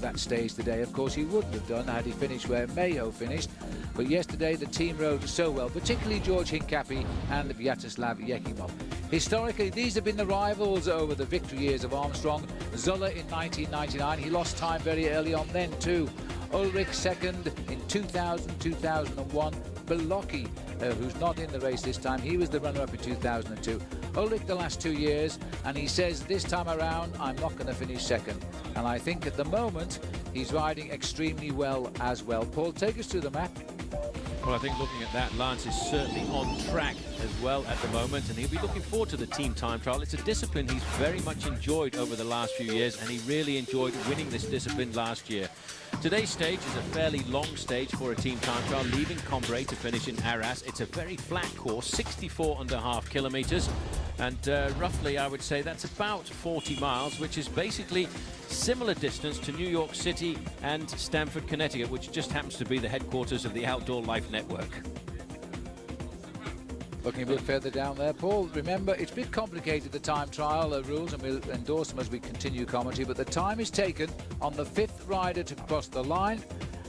that stage today. Of course, he wouldn't have done had he finished where Mayo finished. But yesterday, the team rode so well, particularly George Hincapie and Vyacheslav Yekimov. Historically, these have been the rivals over the victory years of Armstrong. Zoller in 1999, he lost time very early on then too. Ulrich second in 2000, 2001. Belocchi, who's not in the race this time, he was the runner-up in 2002. Ulrich the last 2 years, and he says this time around, I'm not going to finish second. And I think at the moment, he's riding extremely well as well. Paul, take us through the map. Well, I think looking at that, Lance is certainly on track as well at the moment, and he'll be looking forward to the team time trial. It's a discipline he's very much enjoyed over the last few years, and he really enjoyed winning this discipline last year. Today's stage is a fairly long stage for a team time trial, leaving Cambrai to finish in Arras. It's a very flat course, 64.5 kilometers, and roughly I would say that's about 40 miles, which is basically similar distance to New York City and Stamford, Connecticut, which just happens to be the headquarters of the Outdoor Life Network. Looking a bit further down there, Paul, remember it's a bit complicated, the time trial rules, and we'll endorse them as we continue commentary, but the time is taken on the 5th rider to cross the line,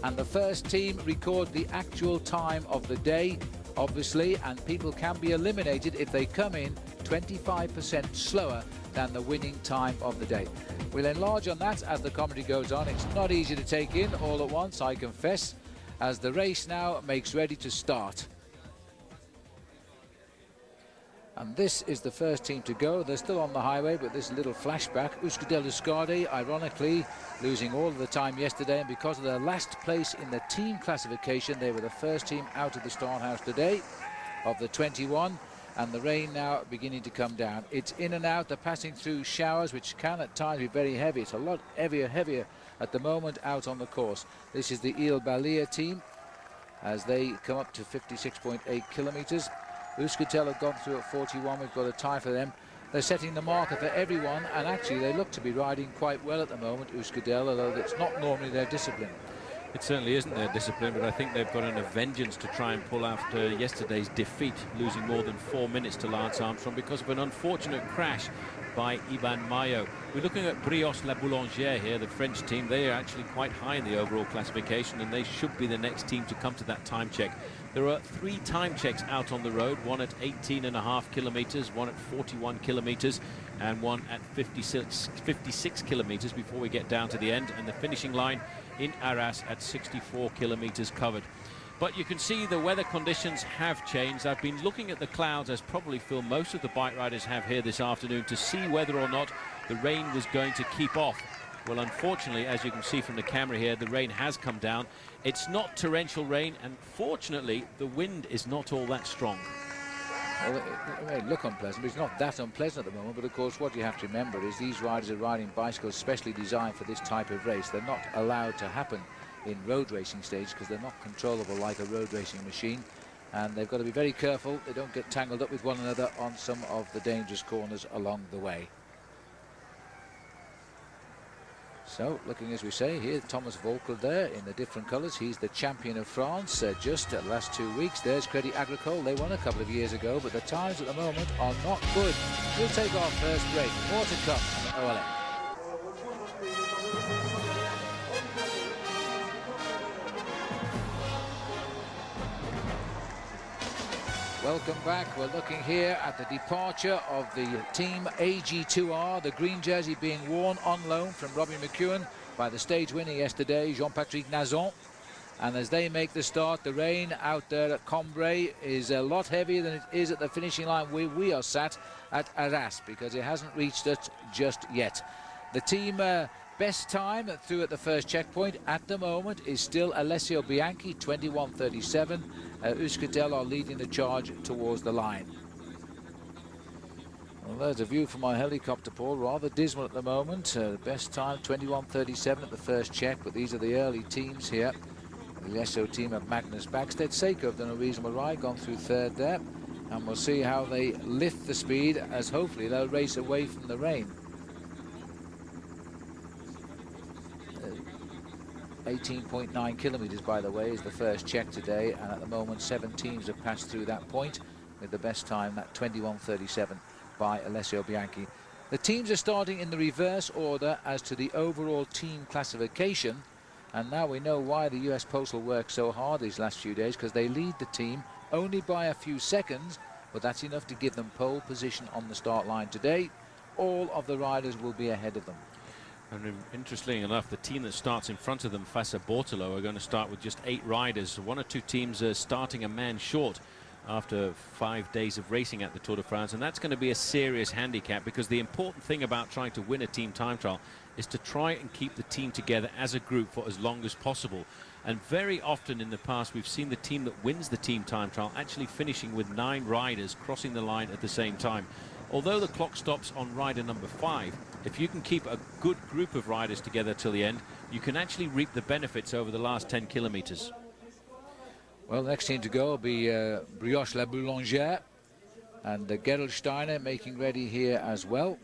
and the first team record the actual time of the day, obviously, and people can be eliminated if they come in 25% slower than the winning time of the day. We'll enlarge on that as the commentary goes on. It's not easy to take in all at once, I confess, as the race now makes ready to start. And this is the first team to go. They're still on the highway, but this little flashback. Euskadel-Euskadi, ironically, losing all of the time yesterday, and because of their last place in the team classification, they were the first team out of the start house today of the 21, and the rain now beginning to come down. It's in and out. They're passing through showers, which can at times be very heavy. It's a lot heavier at the moment out on the course. This is the Il Balia team as they come up to 56.8 kilometers. Euskaltel have gone through at 41. We've got a tie for them. They're setting the marker for everyone, and actually they look to be riding quite well at the moment, Euskaltel, although it's not normally their discipline. It certainly isn't their discipline, but I think they've got a vengeance to try and pull after yesterday's defeat, losing more than 4 minutes to Lance Armstrong because of an unfortunate crash by Iban Mayo. We're looking at Brios La Boulangère here, the French team. They are actually quite high in the overall classification, and they should be the next team to come to that time check. There are 3 time checks out on the road, one at 18.5 kilometers, one at 41 kilometers, and one at 56 kilometers before we get down to the end, and the finishing line in Arras at 64 kilometers covered. But you can see the weather conditions have changed. I've been looking at the clouds, as probably Phil, most of the bike riders have here this afternoon, to see whether or not the rain was going to keep off. Well, unfortunately, as you can see from the camera here, the rain has come down. It's not torrential rain, and fortunately, the wind is not all that strong. Well, it may look unpleasant, but it's not that unpleasant at the moment. But of course, what you have to remember is these riders are riding bicycles specially designed for this type of race. They're not allowed to happen in road racing stage because they're not controllable like a road racing machine, and they've got to be very careful they don't get tangled up with one another on some of the dangerous corners along the way. So, looking, as we say, here, Thomas Volkel there in the different colours. He's the champion of France just the last 2 weeks. There's Crédit Agricole. They won a couple of years ago, but the times at the moment are not good. We'll take our first break. More to come on OLM. Welcome back. We're looking here at the departure of the team AG2R, the green jersey being worn on loan from Robbie McEwen by the stage winner yesterday, Jean-Patrick Nazon. And as they make the start, the rain out there at Cambrai is a lot heavier than it is at the finishing line where we are sat at Arras, because it hasn't reached us just yet. The team best time through at the first checkpoint at the moment is still Alessio Bianchi, 21:37. Euskaltel are leading the charge towards the line. Well, there's a view from my helicopter, Paul. Rather dismal at the moment. Best time 21:37 at the first check, but these are the early teams here. The Esso team of Magnus Backstedt. Seiko have done a reasonable ride, gone through third there, and we'll see how they lift the speed as hopefully they'll race away from the rain. 18.9 kilometers, by the way, is the first check today, and at the moment 7 teams have passed through that point, with the best time, that 21:37 by Alessio Bianchi. The teams are starting in the reverse order as to the overall team classification, and now we know why the US Postal worked so hard these last few days, because they lead the team only by a few seconds, but that's enough to give them pole position on the start line today. All of the riders will be ahead of them. And interestingly enough, the team that starts in front of them, Fassa Bortolo, are going to start with just 8 riders. One or two teams are starting a man short after 5 days of racing at the Tour de France, and that's going to be a serious handicap, because the important thing about trying to win a team time trial is to try and keep the team together as a group for as long as possible. And very often in the past we've seen the team that wins the team time trial actually finishing with 9 riders crossing the line at the same time. Although the clock stops on rider number 5, if you can keep a good group of riders together till the end, you can actually reap the benefits over the last 10 kilometers. Well, the next team to go will be Brioche La Boulangère, and Gerolsteiner making ready here as well.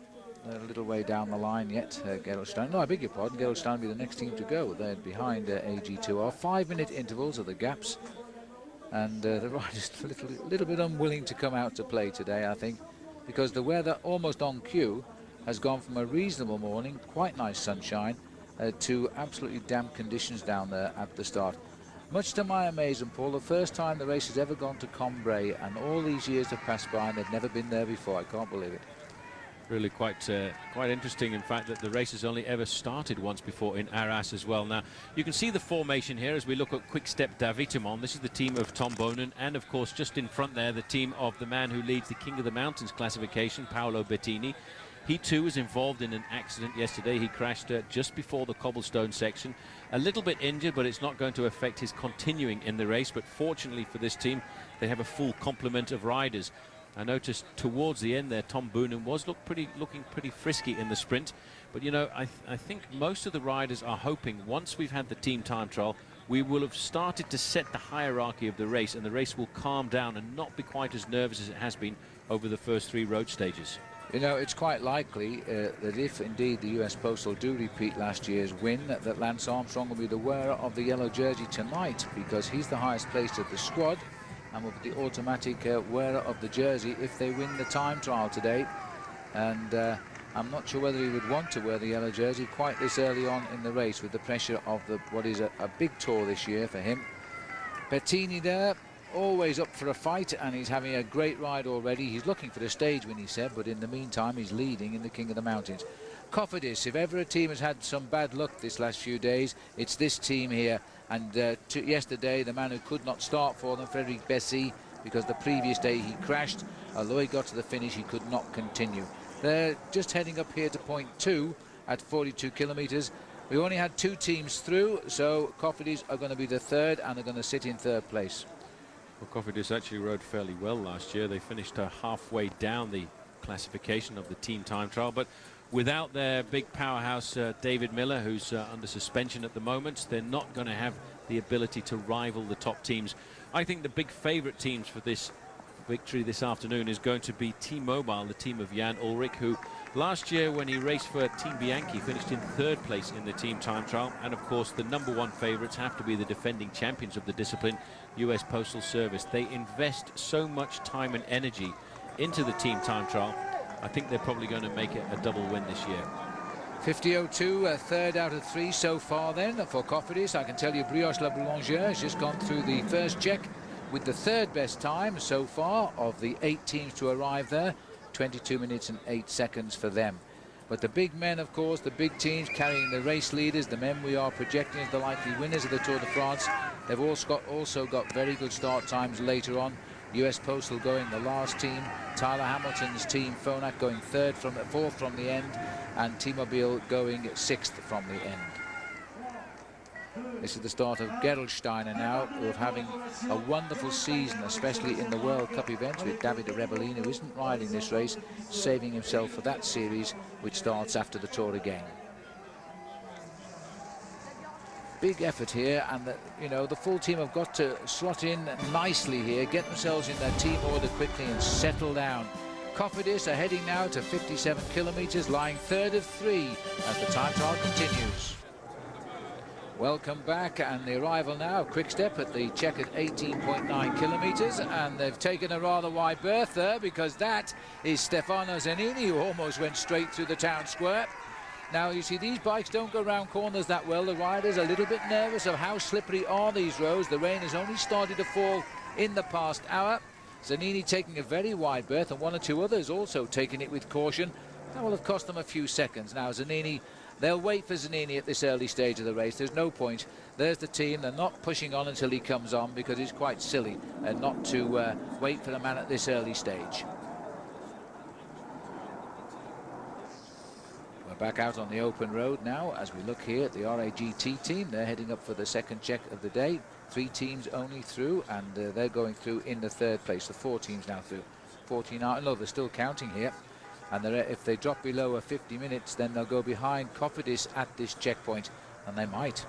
They're a little way down the line yet, Gerolsteiner. No, I beg your pardon, Gerolsteiner will be the next team to go. They're behind AG2R. 5-minute intervals are the gaps, and the riders a little bit unwilling to come out to play today, I think, because the weather almost on cue has gone from a reasonable morning, quite nice sunshine, to absolutely damp conditions down there at the start. Much to my amazement, Paul, the first time the race has ever gone to Combray, and all these years have passed by and they've never been there before. I can't believe it. Really quite interesting, in fact, that the race has only ever started once before in Arras as well. Now, you can see the formation here as we look at Quick Step Davitamon. This is the team of Tom Bonen, and of course just in front there the team of the man who leads the King of the Mountains classification, Paolo Bettini. He too was involved in an accident yesterday. He crashed just before the cobblestone section. A little bit injured, but it's not going to affect his continuing in the race. But fortunately for this team, they have a full complement of riders. I noticed towards the end there, Tom Boonen was looking pretty frisky in the sprint. But, you know, I think most of the riders are hoping once we've had the team time trial, we will have started to set the hierarchy of the race, and the race will calm down and not be quite as nervous as it has been over the first 3 road stages. You know, it's quite likely that if indeed the US Postal do repeat last year's win, that Lance Armstrong will be the wearer of the yellow jersey tonight, because he's the highest placed of the squad and will be the automatic wearer of the jersey if they win the time trial today. And I'm not sure whether he would want to wear the yellow jersey quite this early on in the race, with the pressure of what is a big tour this year for him. Bettini there, always up for a fight, and he's having a great ride already. He's looking for the stage win, he said, but in the meantime he's leading in the King of the Mountains. Cofidis, if ever a team has had some bad luck this last few days, it's this team here. And yesterday, the man who could not start for them, Frédéric Bessy, because the previous day he crashed. Although he got to the finish, he could not continue. They're just heading up here to point 2 at 42 kilometres. We only had 2 teams through, so Cofidis are going to be the third, and they're going to sit in third place. Well, Cofidis actually rode fairly well last year. They finished halfway down the classification of the team time trial, but without their big powerhouse David Miller, who's under suspension at the moment, they're not going to have the ability to rival the top teams. I think the big favourite teams for this victory this afternoon is going to be T-Mobile, the team of Jan Ulrich, who last year when he raced for Team Bianchi finished in 3rd place in the team time trial. And of course the #1 favourites have to be the defending champions of the discipline, US Postal Service. They invest so much time and energy into the team time trial. I think they're probably going to make it a double win this year. 50.02, 3rd out of 3 so far then for Cofidis. I can tell you Brioche La Boulangère has just gone through the first check with the 3rd best time so far of the 8 teams to arrive there. 22 minutes and 8 seconds for them. But the big men, of course, the big teams carrying the race leaders, the men we are projecting as the likely winners of the Tour de France, they've also got very good start times later on. US Postal going the last team, Tyler Hamilton's team Phonak going 4th from the end, and T-Mobile going 6th from the end. This is the start of Gerolsteiner now, who are having a wonderful season, especially in the World Cup events, with David Rebellin, who isn't riding this race, saving himself for that series, which starts after the Tour again. Big effort here, and the full team have got to slot in nicely here, get themselves in their team order quickly and settle down. Cofidis are heading now to 57 kilometres, lying 3rd of 3 as the time trial continues. Welcome back, and the arrival now of Quick Step at the check at 18.9 kilometres, and they've taken a rather wide berth there because that is Stefano Zanini, who almost went straight through the town square. Now you see these bikes don't go round corners that well. The riders are a little bit nervous of how slippery are these roads. The rain has only started to fall in the past hour. Zanini taking a very wide berth, and one or two others also taking it with caution. That will have cost them a few seconds. Now Zanini, they'll wait for Zanini at this early stage of the race. There's no point. There's the team. They're not pushing on until he comes on because it's quite silly not to wait for the man at this early stage. We're back out on the open road now as we look here at the RAGT team. They're heading up for the second check of the day. 3 teams only through, and they're going through in the third place. The 4 teams now through. 14 out. No, they're still counting here. And if they drop below 50 minutes, then they'll go behind Cofidis at this checkpoint, and they might.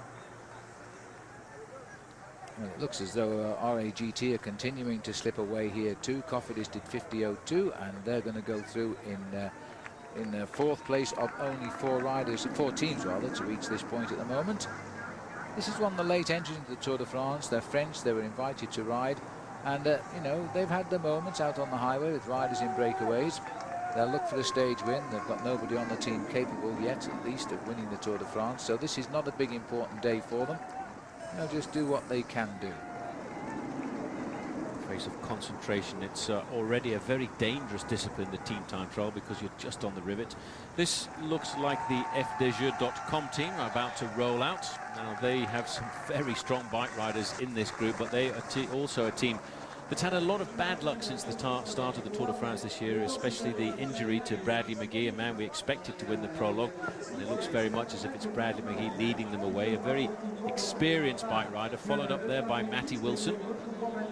Well, it looks as though RAGT are continuing to slip away here too. Cofidis did 50.02, and they're going to go through in the 4th place of only 4 teams rather, to reach this point at the moment. This is one of the late entries into the Tour de France. They're French. They were invited to ride, and you know, they've had their moments out on the highway with riders in breakaways. They'll look for a stage win. They've got nobody on the team capable yet, at least, of winning the Tour de France. So this is not a big important day for them. They'll just do what they can do. Face of concentration. It's already a very dangerous discipline, the team time trial, because you're just on the rivet. This looks like the FDjeux.com team are about to roll out. Now they have some very strong bike riders in this group, but they are also a team that's had a lot of bad luck since the start of the Tour de France this year, especially the injury to Bradley McGee, a man we expected to win the prologue. And it looks very much as if it's Bradley McGee leading them away. A very experienced bike rider, followed up there by Matty Wilson,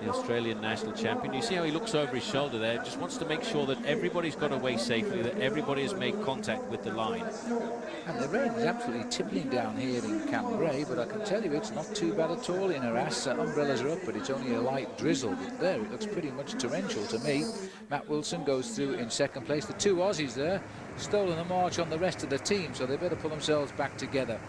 the Australian national champion. You see how he looks over his shoulder there, just wants to make sure that everybody's got away safely, that everybody has made contact with the line. And the rain is absolutely tippling down here in Cambrai, but I can tell you it's not too bad at all in Arras. Umbrellas are up, but it's only a light drizzle. But there, it looks pretty much torrential to me. Matt Wilson goes through in 2nd place. The 2 Aussies there stolen the march on the rest of the team, so they better pull themselves back together.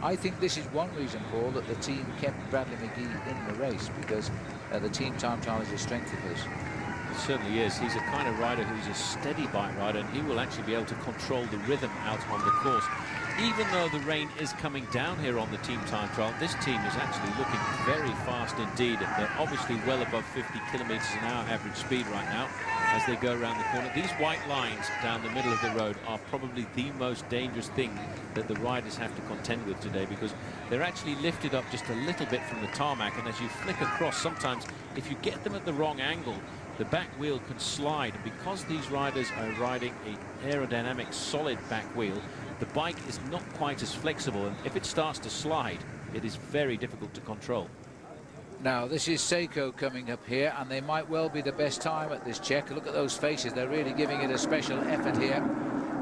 I think this is one reason, Paul, that the team kept Bradley McGee in the race, because the team time trial is a strength of his. It certainly is. He's a kind of rider who's a steady bike rider, and he will actually be able to control the rhythm out on the course. Even though the rain is coming down here on the team time trial, this team is actually looking very fast indeed. They're obviously well above 50 kilometers an hour average speed right now as they go around the corner. These white lines down the middle of the road are probably the most dangerous thing that the riders have to contend with today, because they're actually lifted up just a little bit from the tarmac, and as you flick across, sometimes if you get them at the wrong angle, the back wheel can slide. And because these riders are riding a aerodynamic solid back wheel, the bike is not quite as flexible, and if it starts to slide, it is very difficult to control. Now this is Seiko coming up here, and they might well be the best time at this check. Look at those faces, they're really giving it a special effort here.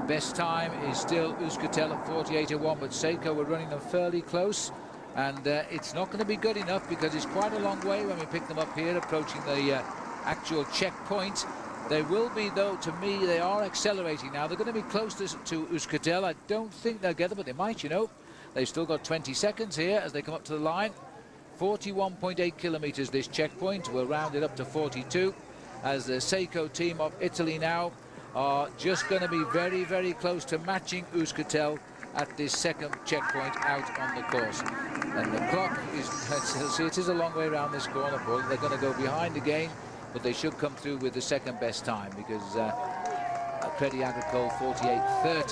Best time is still Euskaltel at 48.01, but Seiko were running them fairly close, and it's not going to be good enough because it's quite a long way when we pick them up here, approaching the actual checkpoint. They will be, though, to me, they are accelerating now. They're going to be close to Euskaltel. I don't think they'll get them, but they might, you know. They've still got 20 seconds here as they come up to the line. 41.8 kilometers this checkpoint. We'll round it up to 42 as the Seiko team of Italy now are just going to be very, very close to matching Euskaltel at this second checkpoint out on the course. And the clock is, see, it is a long way around this corner, Paul. They're going to go behind again, but they should come through with the second best time, because Credit Agricole 48.30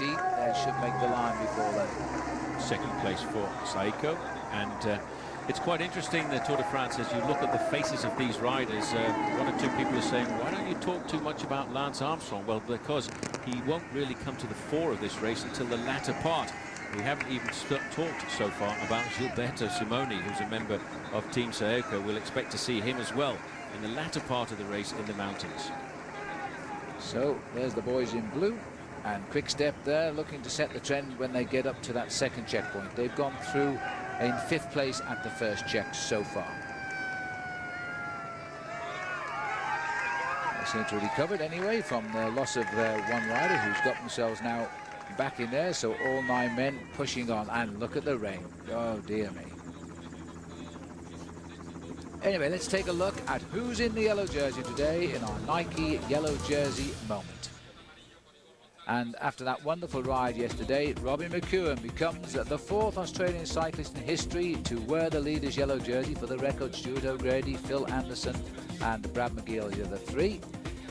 should make the line before then. Second place for Seiko, and it's quite interesting, the Tour de France, as you look at the faces of these riders. One or two people are saying, why don't you talk too much about Lance Armstrong? Well, because he won't really come to the fore of this race until the latter part. We haven't even talked so far about Gilberto Simoni, who's a member of Team Seiko. We'll expect to see him as well in the latter part of the race in the mountains. So there's the boys in blue, and Quick Step there looking to set the trend when they get up to that second checkpoint. They've gone through in 5th place at the first check so far. They seem to have recovered anyway from the loss of one rider who's got themselves now back in there. So all 9 men pushing on, and look at the rain. Oh dear me. Anyway, let's take a look at who's in the yellow jersey today in our Nike yellow jersey moment. And after that wonderful ride yesterday, Robbie McEwen becomes the 4th Australian cyclist in history to wear the leader's yellow jersey. For the record, Stuart O'Grady, Phil Anderson and Brad McGill are the other 3.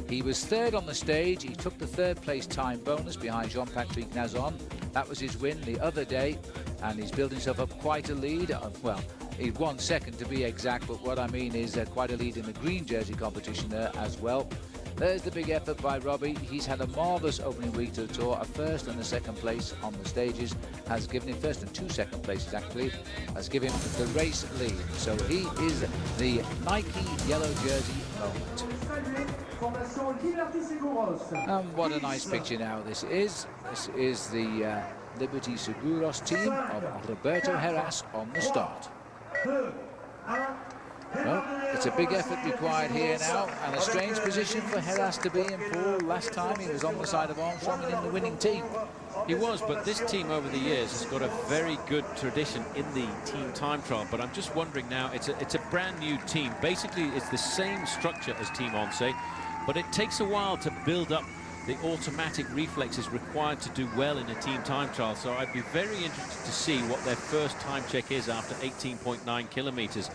He was 3rd on the stage. He took the 3rd place time bonus behind Jean-Patrick Nazon. That was his win the other day, and he's built himself up quite a lead. Well, he won 2nd to be exact, but what I mean is quite a lead in the green jersey competition there as well. There's the big effort by Robbie. He's had a marvellous opening week to the Tour. A 1st and a 2nd place on the stages has given him 1st and 2 2nd places actually, has given him the race lead. So he is the Nike yellow jersey moment. And what a nice picture now this is. This is the Liberty Seguros team of Roberto Heras on the start. Well, it's a big effort required here now, and a strange position for Heras to be in, Paul. Last time he was on the side of Armstrong and in the winning team. He was, but this team over the years has got a very good tradition in the team time trial. But I'm just wondering now, it's a brand new team. Basically, it's the same structure as Team Once, but it takes a while to build up the automatic reflexes required to do well in a team time trial. So I'd be very interested to see what their first time check is after 18.9 kilometers.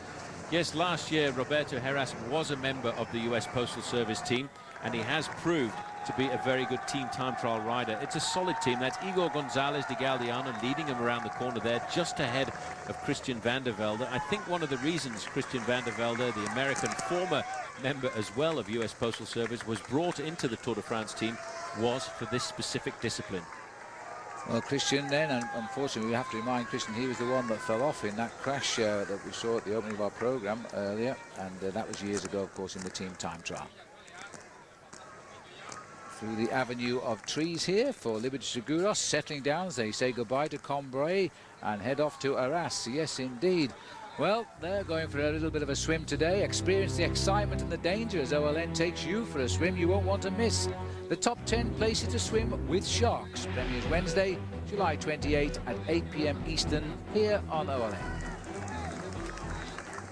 Yes, last year Roberto Heras was a member of the US Postal Service team, and he has proved to be a very good team time trial rider. It's a solid team. That's Igor Gonzalez de Galdiano leading him around the corner there, just ahead of Christian van der Velde. I think one of the reasons Christian van der Velde, the American former member as well of US Postal Service, was brought into the Tour de France team was for this specific discipline. Well, Christian then, and unfortunately we have to remind Christian he was the one that fell off in that crash that we saw at the opening of our programme earlier, and that was years ago, of course, in the team time trial. Through the avenue of trees here for Liberty Seguros, settling down as they say goodbye to Combray and head off to Arras. Yes, indeed. Well, they're going for a little bit of a swim today. Experience the excitement and the danger as OLN takes you for a swim you won't want to miss. The top 10 places to swim with sharks. Premieres Wednesday, July 28 at 8 p.m. Eastern here on OLN.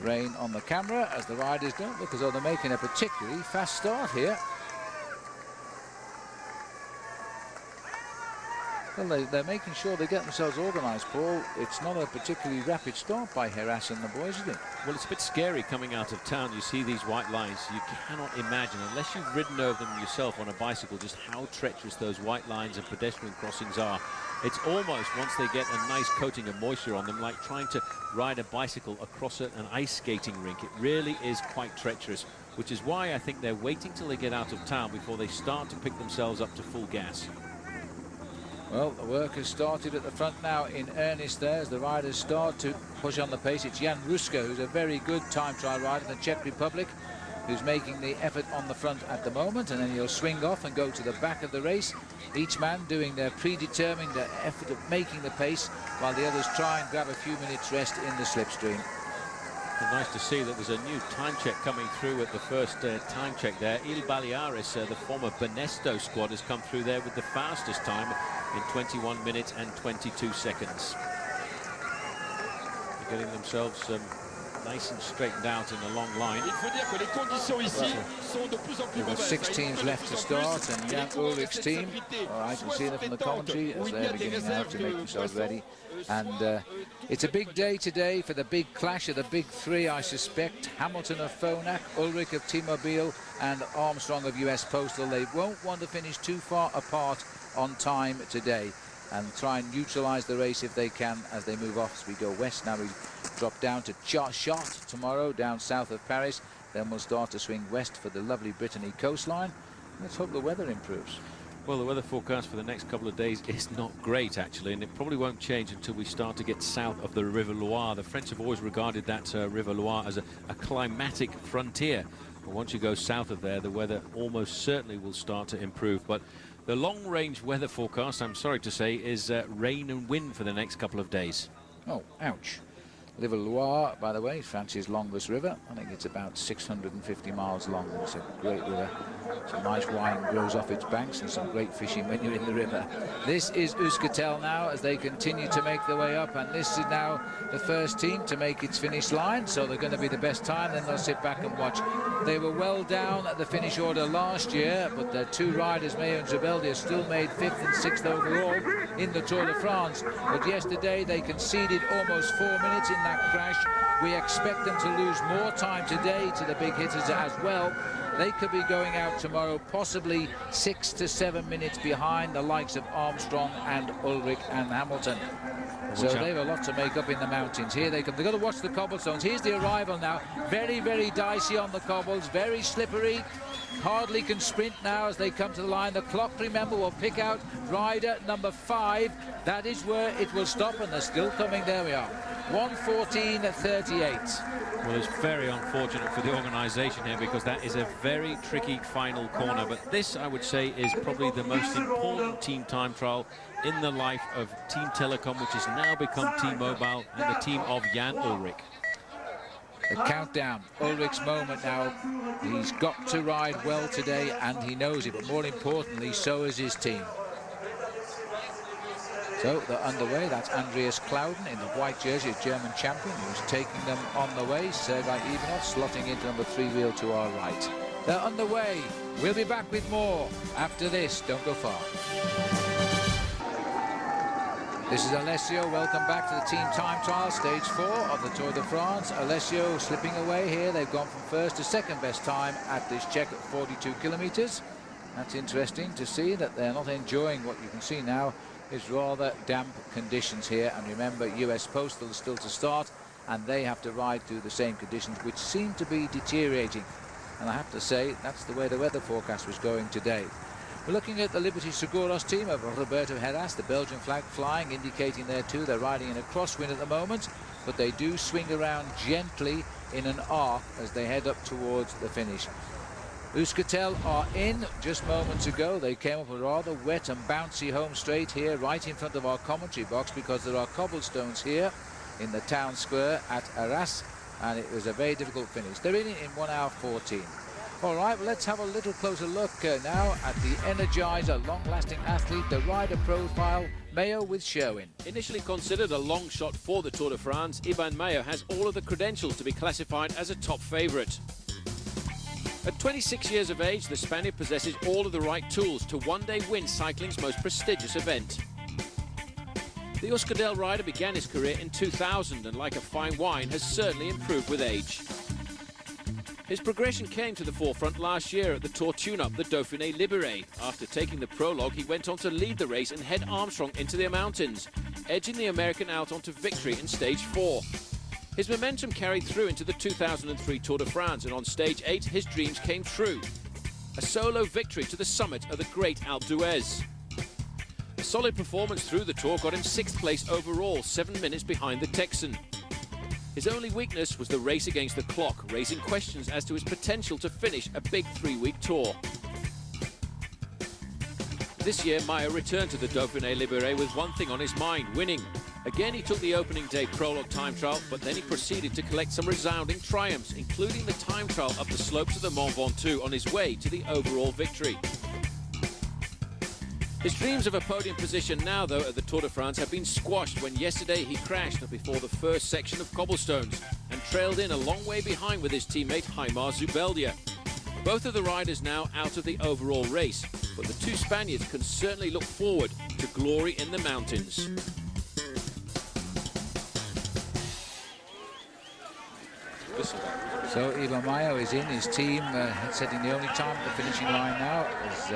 Rain on the camera as the riders don't look as though they're making a particularly fast start here. Well, they're making sure they get themselves organised, Paul. It's not a particularly rapid start by Heras and the boys, is it? Well, it's a bit scary coming out of town. You see these white lines. You cannot imagine, unless you've ridden over them yourself on a bicycle, just how treacherous those white lines and pedestrian crossings are. It's almost, once they get a nice coating of moisture on them, like trying to ride a bicycle across an ice skating rink. It really is quite treacherous, which is why I think they're waiting till they get out of town before they start to pick themselves up to full gas. Well, the work has started at the front now in earnest there as the riders start to push on the pace. It's Jan Rusko, who's a very good time trial rider in the Czech Republic, who's making the effort on the front at the moment, and then he'll swing off and go to the back of the race. Each man doing their predetermined effort of making the pace while the others try and grab a few minutes rest in the slipstream. It's nice to see that there's a new time check coming through at the first time check there. Il Baleares, the former Benesto squad, has come through there with the fastest time in 21 minutes and 22 seconds. They're getting themselves nice and straightened out in a long line. There were 6 teams left to start, and Jan Ulrich's team, I can see them from the commentary as they're beginning now to make themselves ready. And it's a big day today for the big clash of the big 3, I suspect. Hamilton of Phonak, Ulrich of T-Mobile and Armstrong of US Postal. They won't want to finish too far apart on time today and try and neutralise the race if they can as they move off as we go west. Now we drop down to Chartres tomorrow, down south of Paris. Then we'll start to swing west for the lovely Brittany coastline. Let's hope the weather improves. Well, the weather forecast for the next couple of days is not great, actually, and it probably won't change until we start to get south of the River Loire. The French have always regarded that River Loire as a climatic frontier. But once you go south of there, the weather almost certainly will start to improve. But the long-range weather forecast, I'm sorry to say, is rain and wind for the next couple of days. Oh, ouch. River Loire, by the way, France's longest river. I think it's about 650 miles long. It's a great river. Some nice wine grows off its banks and some great fishing when you're in the river. This is Euskaltel now as they continue to make their way up, and this is now the first team to make its finish line, so they're going to be the best time, then they'll sit back and watch. They were well down at the finish order last year, but their two riders, Mayo and Zubeldia, still made 5th and 6th overall in the Tour de France. But yesterday they conceded almost 4 minutes in that crash. We expect them to lose more time today to the big hitters as well. They could be going out tomorrow possibly 6 to 7 minutes behind the likes of Armstrong and Ulrich and Hamilton. So they have a lot to make up in the mountains. Here they come. They've got to watch the cobblestones. Here's the arrival now. Very, very dicey on the cobbles. Very slippery. Hardly can sprint now as they come to the line. The clock, remember, will pick out rider number 5. That is where it will stop, and they're still coming. There we are. 1:14:38. Well, it's very unfortunate for the organisation here because that is a very tricky final corner. But this, I would say, is probably the most important team time trial in the life of Team Telecom, which has now become T-Mobile and the team of Jan Ulrich. The countdown, Ulrich's moment now. He's got to ride well today, and he knows it, but more importantly, so is his team. So they're underway. That's Andreas Clauden in the white jersey, a German champion, who's taking them on the way. Sergei Ivanov slotting into number 3 wheel to our right. They're underway. We'll be back with more after this. Don't go far. This is Alessio. Welcome back to the team time trial, stage 4 of the Tour de France. Alessio slipping away here. They've gone from first to second best time at this check at 42 kilometers. That's interesting to see that they're not enjoying what you can see now is rather damp conditions here. And remember, US Postal is still to start, and they have to ride through the same conditions, which seem to be deteriorating. And I have to say, that's the way the weather forecast was going today. We're looking at the Liberty Seguros team of Roberto Heras, the Belgian flag flying, indicating there too they're riding in a crosswind at the moment, but they do swing around gently in an arc as they head up towards the finish. Euskaltel are in just moments ago. They came up a rather wet and bouncy home straight here right in front of our commentary box because there are cobblestones here in the town square at Arras, and it was a very difficult finish. They're in it in 1:14. All right, well, let's have a little closer look now at the Energizer long-lasting athlete, the rider profile, Mayo with Sherwen. Initially considered a long shot for the Tour de France, Iban Mayo has all of the credentials to be classified as a top favourite. At 26 years of age, the Spaniard possesses all of the right tools to one day win cycling's most prestigious event. The Euskaltel rider began his career in 2000 and, like a fine wine, has certainly improved with age. His progression came to the forefront last year at the Tour tune-up, the Dauphiné Libéré. After taking the prologue, he went on to lead the race and head Armstrong into the mountains, edging the American out onto victory in stage 4. His momentum carried through into the 2003 Tour de France, and on stage 8, his dreams came true. A solo victory to the summit of the Great Alpe d'Huez. A solid performance through the Tour got him 6th place overall, 7 minutes behind the Texan. His only weakness was the race against the clock, raising questions as to his potential to finish a big 3-week tour. This year, Mayo returned to the Dauphiné Libéré with one thing on his mind, winning. Again, he took the opening day prologue time trial, but then he proceeded to collect some resounding triumphs, including the time trial up the slopes of the Mont Ventoux on his way to the overall victory. His dreams of a podium position now, though, at the Tour de France have been squashed when yesterday he crashed before the first section of cobblestones and trailed in a long way behind with his teammate Jaimar Zubeldia. Both of the riders now out of the overall race, but the two Spaniards can certainly look forward to glory in the mountains. So Iban Mayo is in, his team setting the only time at the finishing line now as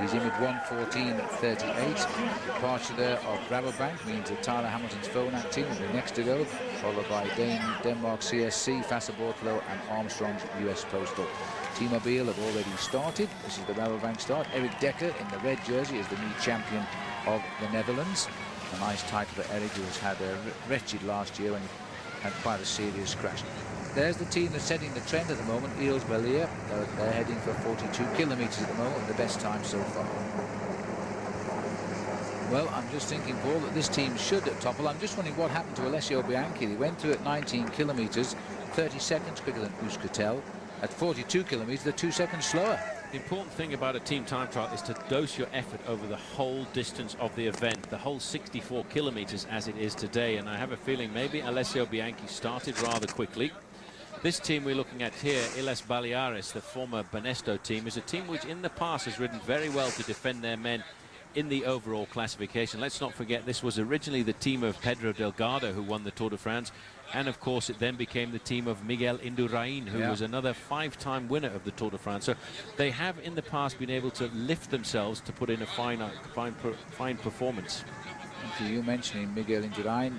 he's in with 1:14:38. Departure there of Rabobank means that Tyler Hamilton's Phonak team will be next to go, followed by Denmark CSC, Fassa Bortolo and Armstrong's US Postal. T-Mobile have already started. This is the Rabobank start. Eric Dekker in the red jersey is the new champion of the Netherlands. A nice title for Eric, who has had a wretched last year when he had quite a serious crash. There's the team that's setting the trend at the moment, Eels Bellier. They're heading for 42 kilometres at the moment, the best time so far. Well, I'm just thinking, Paul, that this team should topple. I'm just wondering what happened to Alessio Bianchi. He went through at 19 kilometres, 30 seconds quicker than Euskaltel. At 42 kilometres, they're 2 seconds slower. The important thing about a team time trial is to dose your effort over the whole distance of the event, the whole 64 kilometres as it is today. And I have a feeling maybe Alessio Bianchi started rather quickly. This team we're looking at here, Illes Baleares, the former Banesto team, is a team which in the past has ridden very well to defend their men in the overall classification. Let's not forget this was originally the team of Pedro Delgado who won the Tour de France, and of course it then became the team of Miguel Indurain, who was another 5-time winner of the Tour de France. So they have in the past been able to lift themselves to put in a fine performance. And to you mentioning Miguel Indurain,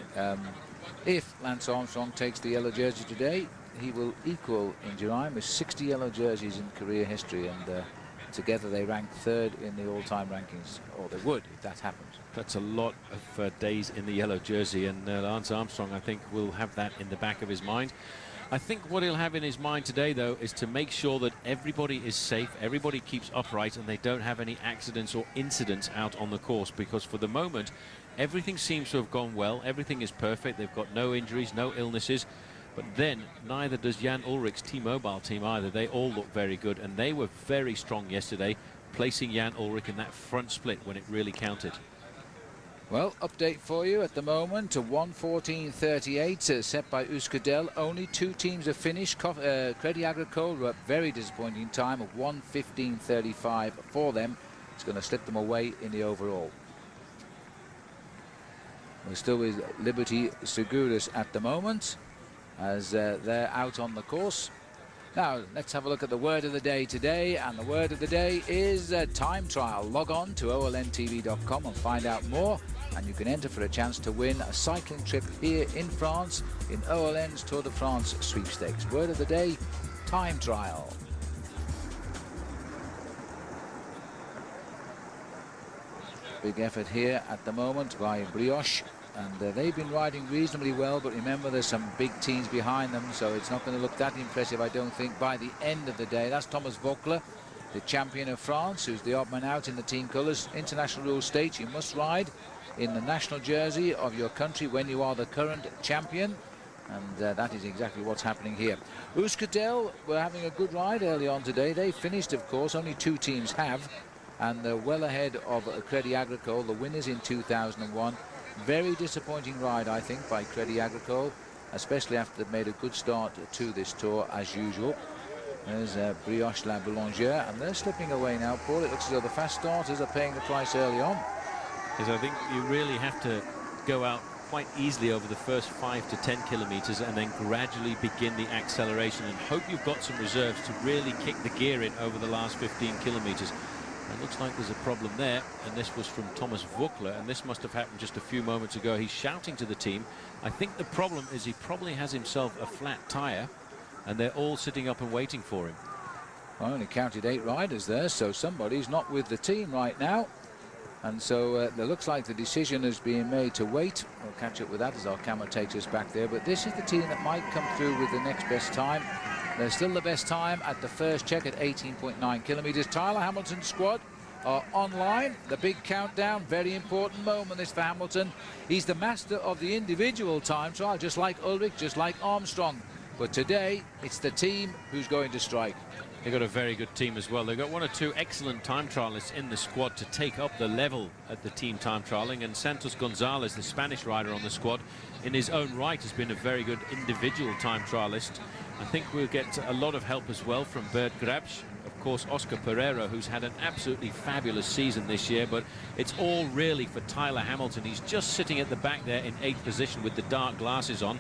if Lance Armstrong takes the yellow jersey today, he will equal Indurain with 60 yellow jerseys in career history, and together they rank 3rd in the all-time rankings, or they would if that happened. That's a lot of days in the yellow jersey, and Lance Armstrong, I think, will have that in the back of his mind. I think what he'll have in his mind today, though, is to make sure that everybody is safe, everybody keeps upright, and they don't have any accidents or incidents out on the course, because for the moment, everything seems to have gone well. Everything is perfect. They've got no injuries, no illnesses. But then neither does Jan Ullrich's T-Mobile team either. They all look very good, and they were very strong yesterday, placing Jan Ullrich in that front split when it really counted. Well, update for you at the moment, to 1:14.38 set by Euskaltel. Only 2 teams have finished. Crédit Agricole were a very disappointing time of 1:15.35 for them. It's going to slip them away in the overall. We're still with Liberty Seguros at the moment, as they're out on the course. Now, let's have a look at the word of the day today, and the word of the day is time trial. Log on to olntv.com and find out more, and you can enter for a chance to win a cycling trip here in France in OLN's Tour de France sweepstakes. Word of the day, time trial. Big effort here at the moment by Brioche. And they've been riding reasonably well, but remember there's some big teams behind them, so it's not going to look that impressive, I don't think, by the end of the day. That's Thomas Voeckler, the champion of France, who's the odd man out in the team colours. International rules state you must ride in the national jersey of your country when you are the current champion, and that is exactly what's happening here. Euskaltel were having a good ride early on today. They finished, of course, only 2 teams have, and they're well ahead of Crédit Agricole, the winners in 2001. Very disappointing ride, I think, by Crédit Agricole, especially after they've made a good start to this tour as usual. There's Brioche La Boulangère, and they're slipping away now, Paul. It looks as though the fast starters are paying the price early on. Because I think you really have to go out quite easily over the first 5 to 10 kilometres and then gradually begin the acceleration, and hope you've got some reserves to really kick the gear in over the last 15 kilometres. It looks like there's a problem there, and this was from Thomas Voeckler, and this must have happened just a few moments ago. He's shouting to the team. I think the problem is he probably has himself a flat tyre, and they're all sitting up and waiting for him. I only counted 8 riders there, so somebody's not with the team right now. And so it looks like the decision is being made to wait. We'll catch up with that as our camera takes us back there. But this is the team that might come through with the next best time. They're still the best time at the first check at 18.9 kilometres. Tyler Hamilton's squad are online. The big countdown, very important moment this for Hamilton. He's the master of the individual time trial, just like Ullrich, just like Armstrong. But today, it's the team who's going to strike. They've got a very good team as well. They've got 1 or 2 excellent time trialists in the squad to take up the level at the team time trialing. And Santos Gonzalez, the Spanish rider on the squad, in his own right has been a very good individual time trialist. I think we'll get a lot of help as well from Bert Grabsch. Of course, Oscar Pereira, who's had an absolutely fabulous season this year, but it's all really for Tyler Hamilton. He's just sitting at the back there in 8th position with the dark glasses on.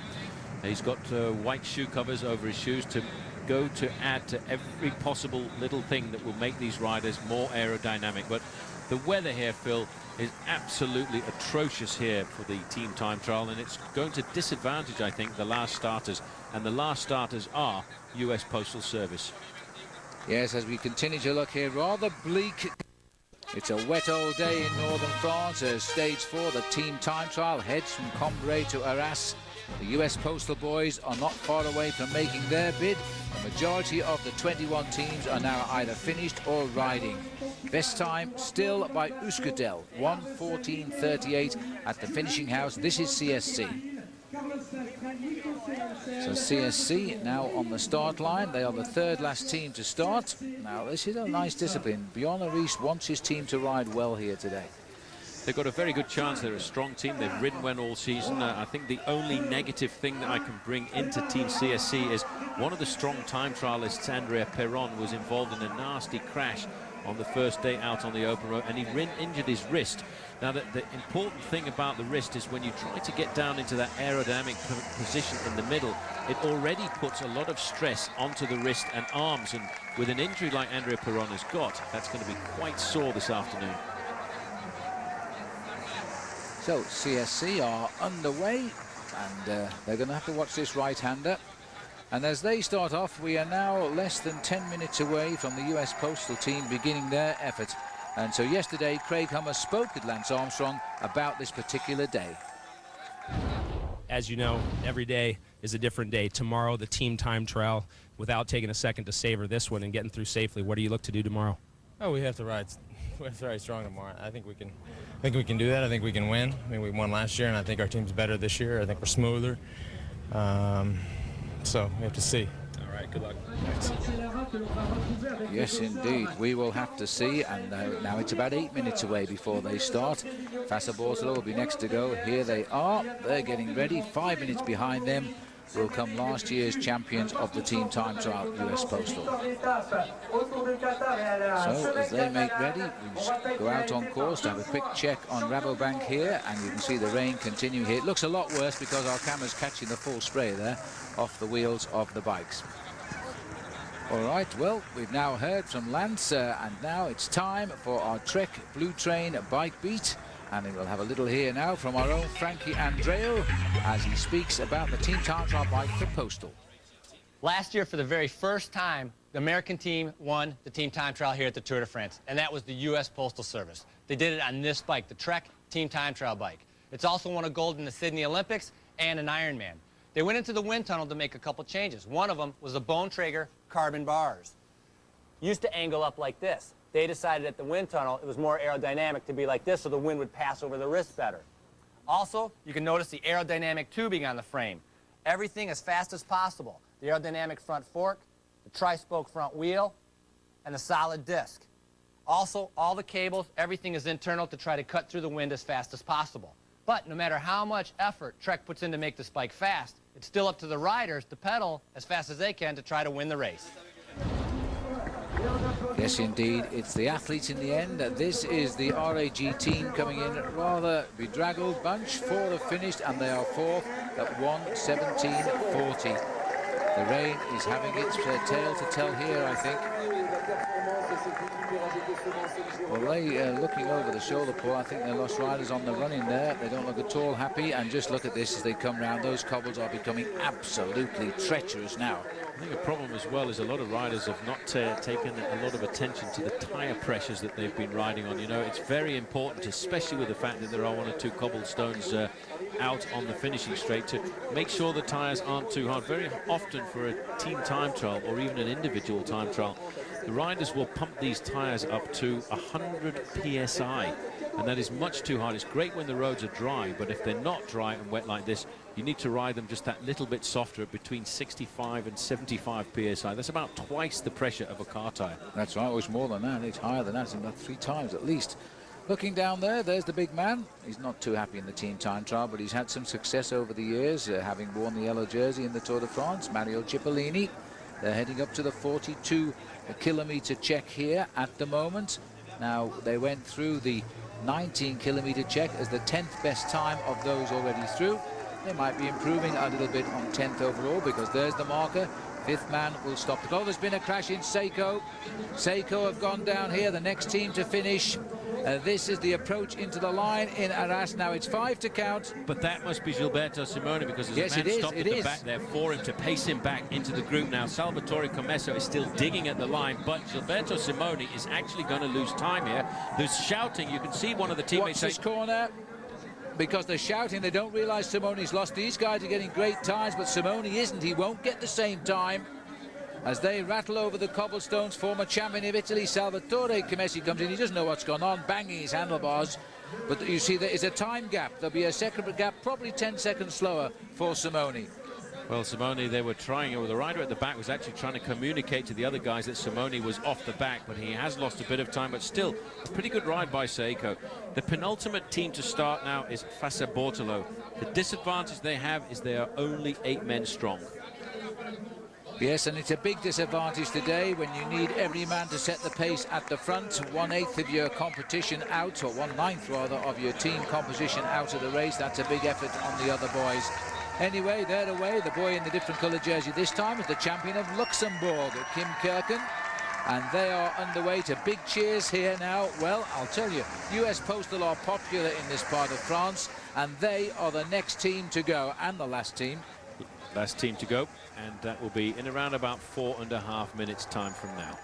He's got white shoe covers over his shoes to go to add to every possible little thing that will make these riders more aerodynamic. But the weather here, Phil, is absolutely atrocious here for the team time trial, and it's going to disadvantage, I think, the last starters, and the last starters are US Postal Service. Yes, as we continue to look here, rather bleak. It's a wet old day in northern France. Stage 4, the team time trial heads from Combray to Arras. The US Postal boys are not far away from making their bid. The majority of the 21 teams are now either finished or riding. Best time still by Euskedel, 1:14.38 at the finishing house. This is CSC. So CSC now on the start line. They are the third last team to start. Now this is a nice discipline. Bjorn Rees wants his team to ride well here today. They've got a very good chance. They're a strong team. They've ridden well all season. I think the only negative thing that I can bring into Team CSC is one of the strong time trialists, Andrea Perron, was involved in a nasty crash on the first day out on the open road, and he injured his wrist. Now, the important thing about the wrist is when you try to get down into that aerodynamic position in the middle, it already puts a lot of stress onto the wrist and arms, and with an injury like Andrea Perron has got, that's going to be quite sore this afternoon. So CSC are underway, and they're going to have to watch this right-hander. And as they start off, we are now less than 10 minutes away from the US Postal team beginning their effort. And so yesterday, Craig Hummer spoke with Lance Armstrong about this particular day. As you know, every day is a different day. Tomorrow, the team time trial, without taking a second to savor this one and getting through safely. What do you look to do tomorrow? Oh, we have to ride strong tomorrow. I think we can do that. I think we can win. I mean, we won last year, and I think our team's better this year. I think we're smoother. So we have to see. All right, good luck. Yes, indeed. We will have to see. And now it's about 8 minutes away before they start. Fassa Bortolo will be next to go. Here they are. They're getting ready. 5 minutes behind them will come last year's champions of the team time trial, US Postal. So as they make ready, we go out on course to have a quick check on Rabobank here, and you can see the rain continue here. It looks a lot worse because our camera's catching the full spray there off the wheels of the bikes. All right, well, we've now heard from Lance, and now it's time for our Trek Blue Train bike beat. And we'll have a little here now from our own Frankie Andreu as he speaks about the team time trial bike for Postal. Last year, for the very first time, the American team won the team time trial here at the Tour de France, and that was the U.S. Postal Service. They did it on this bike, the Trek team time trial bike. It's also won a gold in the Sydney Olympics and an Ironman. They went into the wind tunnel to make a couple changes. One of them was the Bone Traeger carbon bars. Used to angle up like this. They decided at the wind tunnel it was more aerodynamic to be like this so the wind would pass over the wrist better. Also, you can notice the aerodynamic tubing on the frame. Everything as fast as possible. The aerodynamic front fork, the tri-spoke front wheel, and the solid disc. Also, all the cables, everything is internal to try to cut through the wind as fast as possible. But no matter how much effort Trek puts in to make this bike fast, it's still up to the riders to pedal as fast as they can to try to win the race. Yes, indeed. It's the athletes in the end. This is the RAG team coming in rather bedraggled bunch. 4 have finished, and they are 4th at 1:17.40. The rain is having its tale to tell here, I think. Well, they looking over the shoulder, Paul. I think they lost riders on the run in there. They don't look at all happy. And just look at this as they come round. Those cobbles are becoming absolutely treacherous now. I think a problem as well is a lot of riders have not taken a lot of attention to the tyre pressures that they've been riding on. You know, it's very important, especially with the fact that there are 1 or 2 cobblestones out on the finishing straight, to make sure the tyres aren't too hard. Very often for a team time trial or even an individual time trial, the riders will pump these tyres up to 100 psi, and that is much too hard. It's great when the roads are dry, but if they're not dry and wet like this, you need to ride them just that little bit softer, between 65 and 75 psi. That's about twice the pressure of a car tyre. That's right. It's more than that. It's higher than that. It's about 3 times at least. Looking down there, there's the big man. He's not too happy in the team time trial, but he's had some success over the years, having worn the yellow jersey in the Tour de France. Mario Cipollini. They're heading up to the 42-kilometer check here at the moment. Now, they went through the 19-kilometer check as the 10th best time of those already through. They might be improving a little bit on 10th overall, because there's the marker. 5th man will stop it. Oh, there's been a crash in Seiko. Seiko have gone down here, the next team to finish. This is the approach into the line in Arras. Now it's 5 to count. But that must be Gilberto Simoni, because there's a man stopped at the back there for him to pace him back into the group. Now Salvatore Commesso is still digging at the line, but Gilberto Simoni is actually going to lose time here. There's shouting. You can see one of the teammates Watch this corner. because they're shouting. They don't realise Simone's lost. These guys are getting great times, but Simone isn't. He won't get the same time. As they rattle over the cobblestones, former champion of Italy, Salvatore Comessi, comes in. He doesn't know what's gone on, banging his handlebars. But you see there is a time gap. There'll be a second gap, probably 10 seconds slower for Simone. Well, Simone, they were trying, or the rider at the back was actually trying to communicate to the other guys that Simone was off the back, but he has lost a bit of time, but still a pretty good ride by Seiko. The penultimate team to start now is Fassa Bortolo. The disadvantage they have is they are only 8 men strong. Yes, and it's a big disadvantage today when you need every man to set the pace at the front. 1/8 of your competition out, or 1/9 rather, of your team composition out of the race. That's a big effort on the other boys. Anyway, they're away. The boy in the different colour jersey this time is the champion of Luxembourg, Kim Kirken. And they are underway to big cheers here now. Well, I'll tell you, US Postal are popular in this part of France, and they are the next team to go, and the last team. Last team to go, and that will be in around about 4.5 minutes time from now.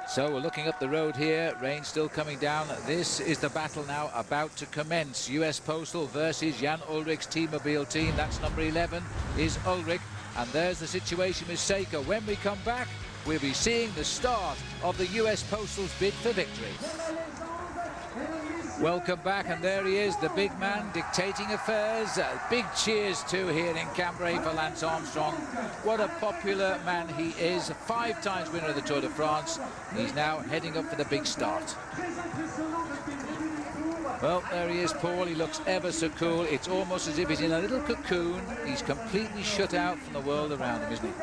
So we're looking up the road here, rain still coming down. This is the battle now about to commence. US Postal versus Jan Ullrich's T-Mobile team. That's number 11 is Ullrich, and there's the situation with Seiko. When we come back, we'll be seeing the start of the US Postal's bid for victory. Welcome back, and there he is, the big man dictating affairs. Big cheers too here in Cambrai for Lance Armstrong. What a popular man he is. 5 times winner of the Tour de France. He's now heading up for the big start. Well, there he is, Paul. He looks ever so cool. It's almost as if he's in a little cocoon. He's completely shut out from the world around him, isn't he?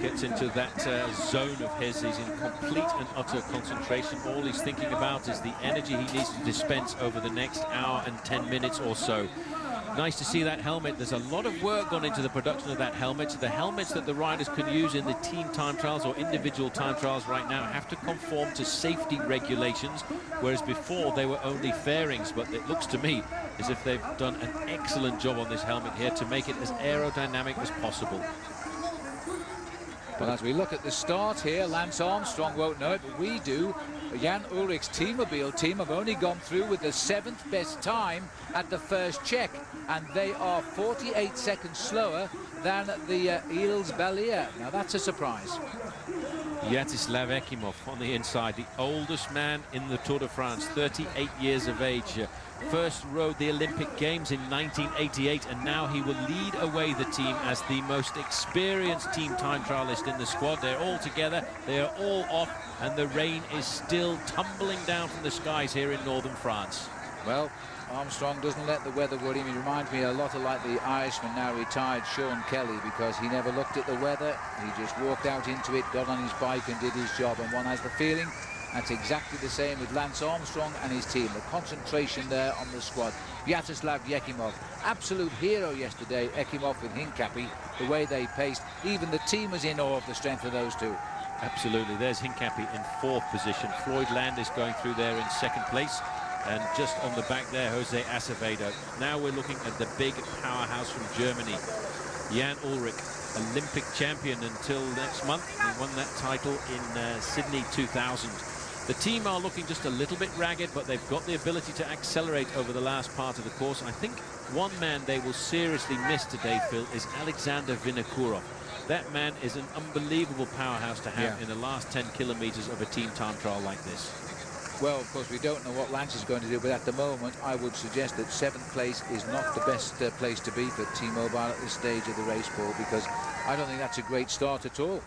Gets into that zone of his. He's in complete and utter concentration. All he's thinking about is the energy he needs to dispense over the next hour and 10 minutes or so. Nice to see that helmet. There's a lot of work gone into the production of that helmet. The helmets that the riders can use in the team time trials or individual time trials right now have to conform to safety regulations, whereas before they were only fairings. But it looks to me as if they've done an excellent job on this helmet here to make it as aerodynamic as possible. Well, as we look at the start here, Lance Armstrong won't know it, but we do. Jan Ullrich's T-Mobile team have only gone through with the 7th best time at the first check, and they are 48 seconds slower than the Ilz Balier. Now that's a surprise. Yaroslav Ekimov on the inside, the oldest man in the Tour de France, 38 years of age. First rode the Olympic Games in 1988, and now he will lead away the team as the most experienced team time trialist in the squad. They're all together, they are all off, and the rain is still tumbling down from the skies here in northern France. Well, Armstrong doesn't let the weather worry him. He reminds me a lot of like the Irishman, now retired, Sean Kelly, because he never looked at the weather. He just walked out into it, got on his bike and did his job, and one has the feeling that's exactly the same with Lance Armstrong and his team. The concentration there on the squad. Vyacheslav Ekimov, absolute hero yesterday. Ekimov with Hincapie, the way they paced. Even the team was in awe of the strength of those two. Absolutely. There's Hincapie in 4th position. Floyd Landis going through there in 2nd place. And just on the back there, Jose Acevedo. Now we're looking at the big powerhouse from Germany. Jan Ullrich, Olympic champion until next month. He won that title in Sydney 2000. The team are looking just a little bit ragged, but they've got the ability to accelerate over the last part of the course. And I think one man they will seriously miss today, Phil, is Alexander Vinokourov. That man is an unbelievable powerhouse to have in the last 10 kilometers of a team time trial like this. Well, of course, we don't know what Lance is going to do, but at the moment, I would suggest that 7th place is not the best place to be for T-Mobile at this stage of the race, Paul, because I don't think that's a great start at all.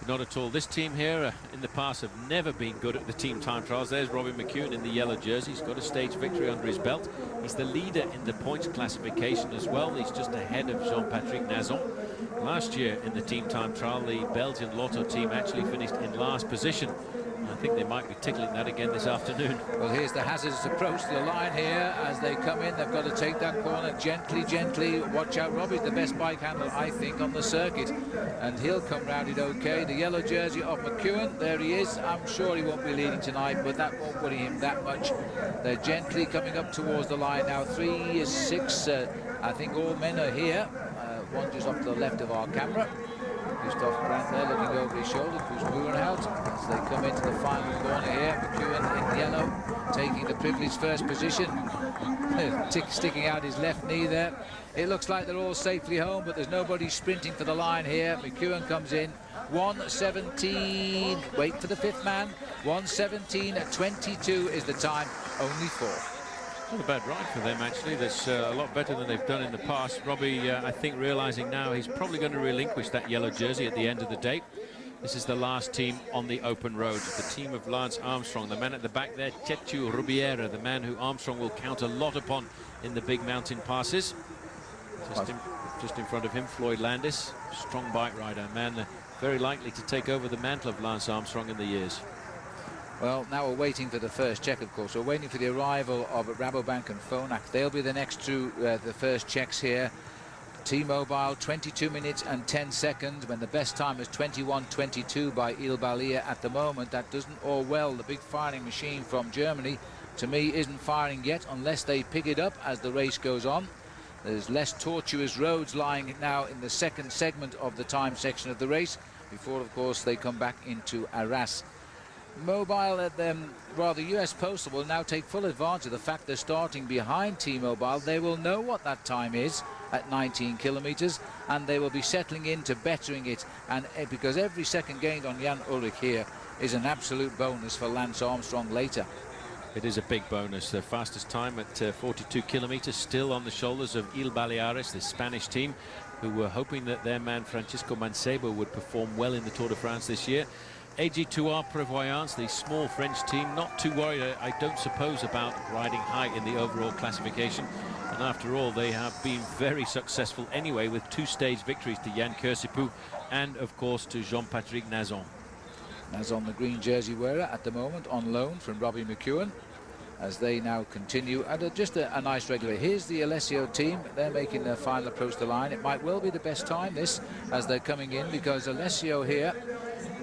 Not at all. This team here in the past have never been good at the team time trials. There's Robbie McEwen in the yellow jersey. He's got a stage victory under his belt. He's the leader in the points classification as well. He's just ahead of Jean-Patrick Nazon. Last year in the team time trial, the Belgian Lotto team actually finished in last position. I think they might be tickling that again this afternoon. Well, here's the hazardous approach to the line here. As they come in, they've got to take that corner gently, gently. Watch out, Robbie's the best bike handler, I think, on the circuit. And he'll come round it okay. The yellow jersey of McEwen, there he is. I'm sure he won't be leading tonight, but that won't worry him that much. They're gently coming up towards the line now. 3, 6, I think all men are here. One just off to the left of our camera. Christoph Brandt there looking over his shoulder. Koos Boerenhout as they come into the final corner here. McEwen in yellow, taking the privileged first position. Sticking out his left knee there. It looks like they're all safely home, but there's nobody sprinting for the line here. McEwen comes in. 1:17. Wait for the fifth man. 1:17.22 is the time. Only 4. Not a bad ride for them, actually. That's a lot better than they've done in the past. Robbie, I think, realizing now he's probably going to relinquish that yellow jersey at the end of the day. This is the last team on the open road. The team of Lance Armstrong. The man at the back there, Chechu Rubiera, the man who Armstrong will count a lot upon in the big mountain passes. Just in front of him, Floyd Landis, strong bike rider, man very likely to take over the mantle of Lance Armstrong in the years. Well, now we're waiting for the first check, of course. We're waiting for the arrival of Rabobank and Phonak. They'll be the next to the first checks here. T-Mobile, 22 minutes and 10 seconds, when the best time is 21:22 by Il Balia at the moment. That doesn't all well. The big firing machine from Germany, to me, isn't firing yet unless they pick it up as the race goes on. There's less tortuous roads lying now in the second segment of the time section of the race, before, of course, they come back into Arras. Mobile at them, rather US Postal will now take full advantage of the fact they're starting behind T-Mobile. They will know what that time is at 19 kilometers, and they will be settling into bettering it. And because every second gained on Jan Ullrich here is an absolute bonus for Lance Armstrong later. It is a big bonus. The fastest time at 42 kilometers, still on the shoulders of Il Baleares, the Spanish team, who were hoping that their man Francisco Mancebo would perform well in the Tour de France this year. AG2R Prévoyance, the small French team, not too worried, I don't suppose, about riding high in the overall classification. And after all, they have been very successful anyway, with 2-stage victories to Jan Kirsipou and, of course, to Jean-Patrick Nazon. Nazon, the green jersey wearer, at the moment on loan from Robbie McEwen, as they now continue. And just a nice regular. Here's the Alessio team. They're making their final approach to the line. It might well be the best time, this, as they're coming in, because Alessio here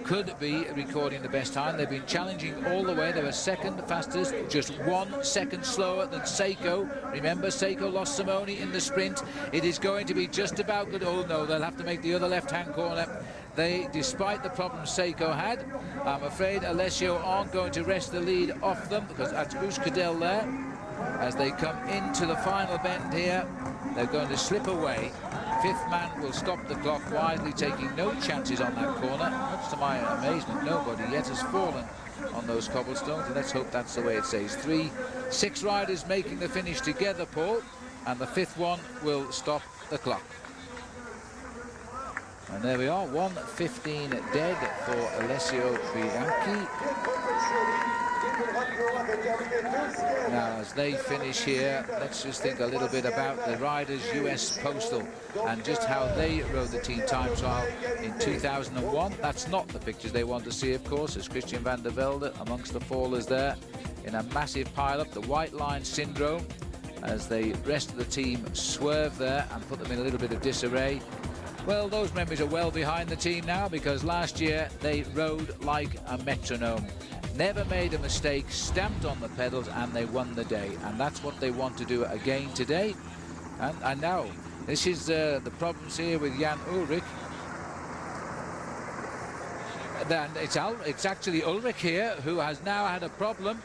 could be recording the best time. They've been challenging all the way. They were second fastest, just 1 second slower than Seiko. Remember, Seiko lost Simone in the sprint. It is going to be just about good. Oh no, they'll have to make the other left-hand corner. Despite the problems Seiko had, I'm afraid Alessio aren't going to wrest the lead off them, because that's Euskadel there. As they come into the final bend here, they're going to slip away. Fifth man will stop the clock wisely, taking no chances on that corner. Much to my amazement, nobody yet has fallen on those cobblestones, and let's hope that's the way it stays. 6 riders making the finish together, Paul, and the fifth one will stop the clock. And there we are, 1:15 dead for Alessio Bianchi. Now, as they finish here, let's just think a little bit about the riders, US Postal, and just how they rode the team time trial in 2001. That's not the pictures they want to see, of course, as Christian van der Velde amongst the fallers there in a massive pile-up, the white line syndrome, as the rest of the team swerve there and put them in a little bit of disarray. Well, those memories are well behind the team now, because last year they rode like a metronome. Never made a mistake, stamped on the pedals, and they won the day. And that's what they want to do again today. And now, this is the problems here with Jan Ullrich. Then it's actually Ullrich here who has now had a problem.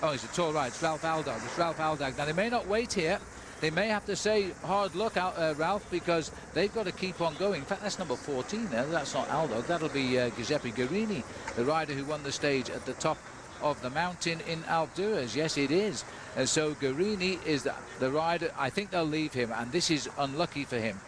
Oh, it's a tall ride. It's Ralph Aldag. It's Ralph Aldag. Now, they may not wait here. They may have to say, hard luck, Ralph, because they've got to keep on going. In fact, that's number 14 there. That's not Aldo. That'll be Giuseppe Guerini, the rider who won the stage at the top of the mountain in Alpe d'Huez. Yes, it is. And so Guerini is the rider. I think they'll leave him, and this is unlucky for him.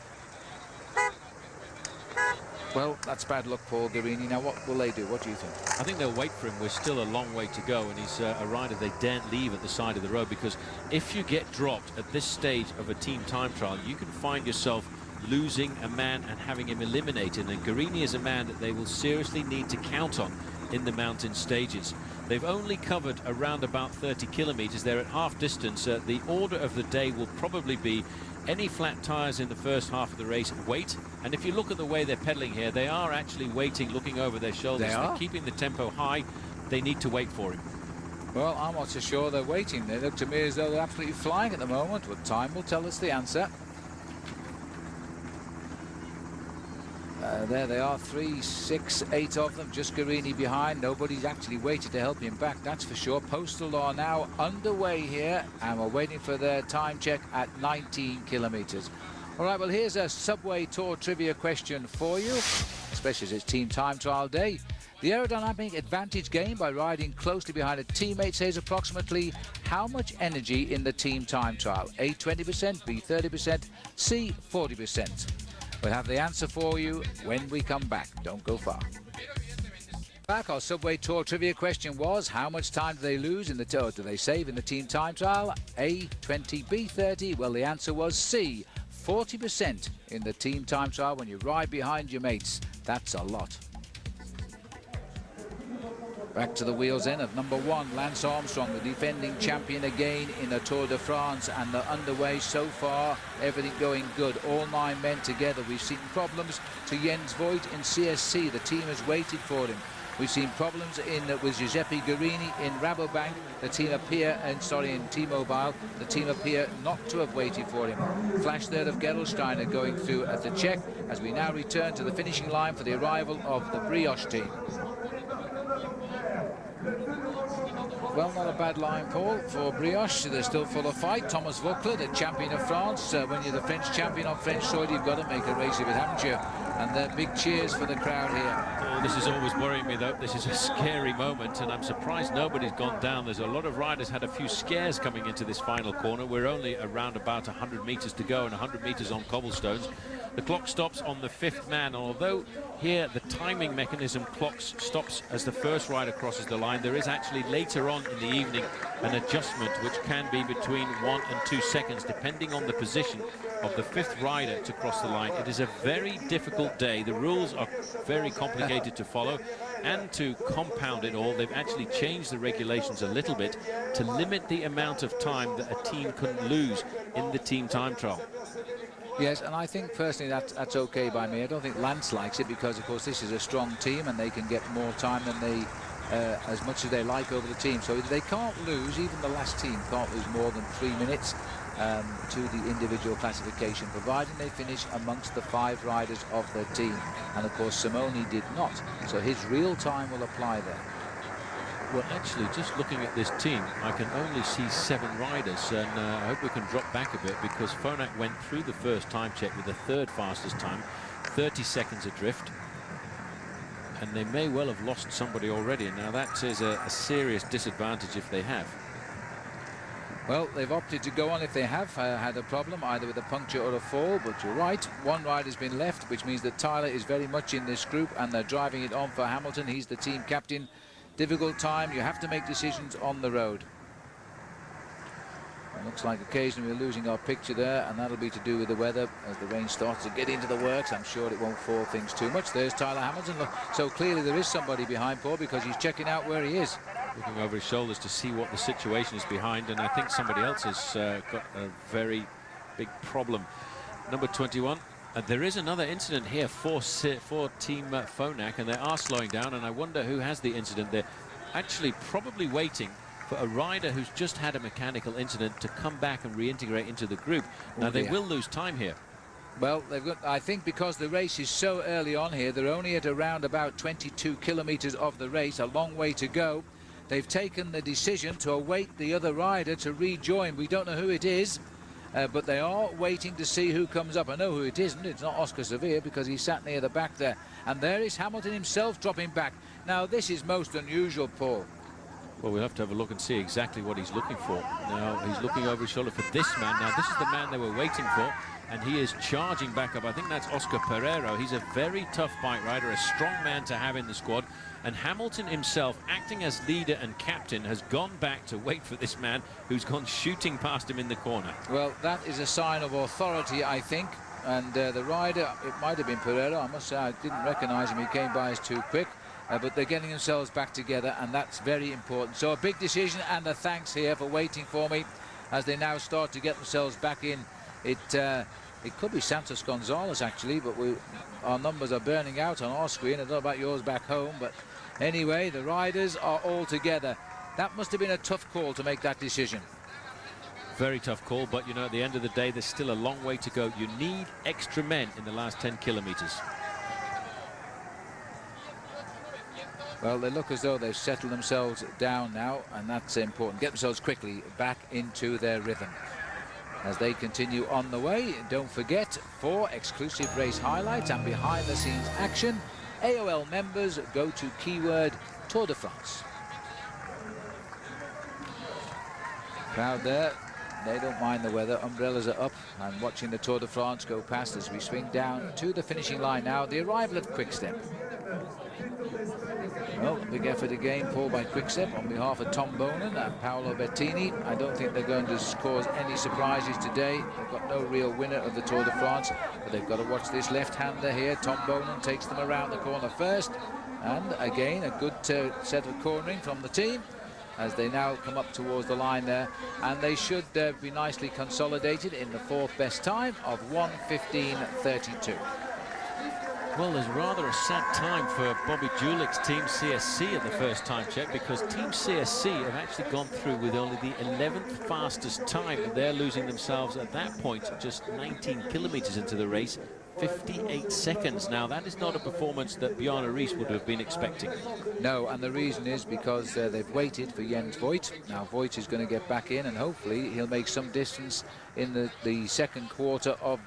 Well, that's bad luck, Paul Guerini. Now, what will they do? What do you think? I think they'll wait for him. We're still a long way to go, and he's a rider they daren't leave at the side of the road, because if you get dropped at this stage of a team time trial, you can find yourself losing a man and having him eliminated. And Guerini is a man that they will seriously need to count on in the mountain stages. They've only covered around about 30 kilometers. They're at half distance. The order of the day will probably be any flat tires in the first half of the race, wait. And if you look at the way they're pedaling here, they are actually waiting, looking over their shoulders. They're keeping the tempo high. They need to wait for him. Well, I'm not so sure they're waiting. They look to me as though they're absolutely flying at the moment, but time will tell us the answer. There they are, 3, 6, 8 of them. Just Guarini behind. Nobody's actually waited to help him back, that's for sure. Postal are now underway here, and we're waiting for their time check at 19 kilometers. All right, well, here's a Subway Tour trivia question for you, especially as it's team time trial day. The aerodynamic advantage gained by riding closely behind a teammate saves approximately how much energy in the team time trial? A, 20%, B, 30%, C, 40%. We'll have the answer for you when we come back. Don't go far. Back, our Subway Tour trivia question was, how much time do they lose in the tour? Do they save in the team time trial? A, 20, B, 30. Well, the answer was C, 40% in the team time trial when you ride behind your mates. That's a lot. Back to the wheels then of number 1, Lance Armstrong, the defending champion again in the Tour de France, and they're underway so far. Everything going good. All 9 men together. We've seen problems to Jens Voigt in CSC. The team has waited for him. We've seen problems with Giuseppe Guarini in Rabobank. The team appear, in T-Mobile, the team appear not to have waited for him. Flash third of Gerolsteiner going through at the check as we now return to the finishing line for the arrival of the Brioche team. Well, not a bad line, Paul, for Brioche. They're still full of fight. Thomas Vaucler, the champion of France. When you're the French champion on French soil, you've got to make a race of it, haven't you? And big cheers for the crowd here. Oh, this is always worrying me, though. This is a scary moment, and I'm surprised nobody's gone down. There's a lot of riders had a few scares coming into this final corner. We're only around about 100 meters to go and 100 meters on cobblestones. The clock stops on the 5th man. Although here the timing mechanism stops as the first rider crosses the line, there is actually later on in the evening an adjustment which can be between 1 and 2 seconds depending on the position of the 5th rider to cross the line. It is a very difficult day. The rules are very complicated to follow, and to compound it all, they've actually changed the regulations a little bit to limit the amount of time that a team can lose in the team time trial. Yes, and I think personally that's okay by me. I don't think Lance likes it because, of course, this is a strong team and they can get more time than they, as much as they like over the team. So they can't lose, even the last team can't lose more than 3 minutes to the individual classification, providing they finish amongst the 5 riders of their team. And, of course, Simoni did not, so his real time will apply there. Well, actually, just looking at this team, I can only see 7 riders, and I hope we can drop back a bit because Phonak went through the first time check with the 3rd fastest time, 30 seconds adrift, and they may well have lost somebody already. Now, that is a serious disadvantage if they have. Well, they've opted to go on if they have had a problem, either with a puncture or a fall, but you're right, 1 rider's been left, which means that Tyler is very much in this group, and they're driving it on for Hamilton. He's the team captain. Difficult time. You have to make decisions on the road. It looks like occasionally we're losing our picture there, and that'll be to do with the weather as the rain starts to get into the works. I'm sure it won't fall things too much. There's Tyler Hamilton. Look, so clearly there is somebody behind Paul because he's checking out where he is. Looking over his shoulders to see what the situation is behind, and I think somebody else has got a very big problem. Number 21. There is another incident here for Team Phonak, and they are slowing down, and I wonder who has the incident. They're actually probably waiting for a rider who's just had a mechanical incident to come back and reintegrate into the group. Now, they will lose time here. Well, they've got, I think because the race is so early on here, they're only at around about 22 kilometers of the race, a long way to go. They've taken the decision to await the other rider to rejoin. We don't know who it is. But they are waiting to see who comes up. I know who it isn't. It's not Oscar Severe because he sat near the back there. And there is Hamilton himself dropping back. Now, this is most unusual, Paul. Well, we'll have to have a look and see exactly what he's looking for. Now, he's looking over his shoulder for this man. Now, this is the man they were waiting for, and he is charging back up. I think that's Oscar Pereiro. He's a very tough bike rider, a strong man to have in the squad. And Hamilton himself, acting as leader and captain, has gone back to wait for this man who's gone shooting past him in the corner. Well, that is a sign of authority, I think. And the rider, it might have been Pereira. I must say I didn't recognize him. He came by us too quick. But they're getting themselves back together, and that's very important. So a big decision and a thanks here for waiting for me as they now start to get themselves back in. It could be Santos Gonzalez, actually, but our numbers are burning out on our screen. I don't know about yours back home, but anyway, the riders are all together. That must have been a tough call to make that decision. Very tough call, but, you know, at the end of the day, there's still a long way to go. You need extra men in the last 10 kilometers. Well, they look as though they've settled themselves down now, and that's important. Get themselves quickly back into their rhythm. As they continue on the way, don't forget, for exclusive race highlights and behind-the-scenes action, AOL members go to keyword Tour de France. Crowd there, they don't mind the weather. Umbrellas are up and watching the Tour de France go past as we swing down to the finishing line now. The arrival of Quick-Step. Well, big effort again pulled by Quick-Step on behalf of Tom Bonan and Paolo Bettini. I don't think they're going to cause any surprises today. They've got no real winner of the Tour de France, but they've got to watch this left-hander here. Tom Bonan takes them around the corner first, and again a good set of cornering from the team as they now come up towards the line there, and they should be nicely consolidated in the fourth best time of 1:15.32. Well, there's rather a sad time for Bobby Julick's Team CSC at the first time check, because Team CSC have actually gone through with only the 11th fastest time, and they're losing themselves at that point just 19 kilometers into the race, 58 seconds. Now, that is not a performance that Bjarne Riis would have been expecting. No, and the reason is because they've waited for Jens Voigt. Now, Voigt is going to get back in, and hopefully he'll make some distance in the second quarter of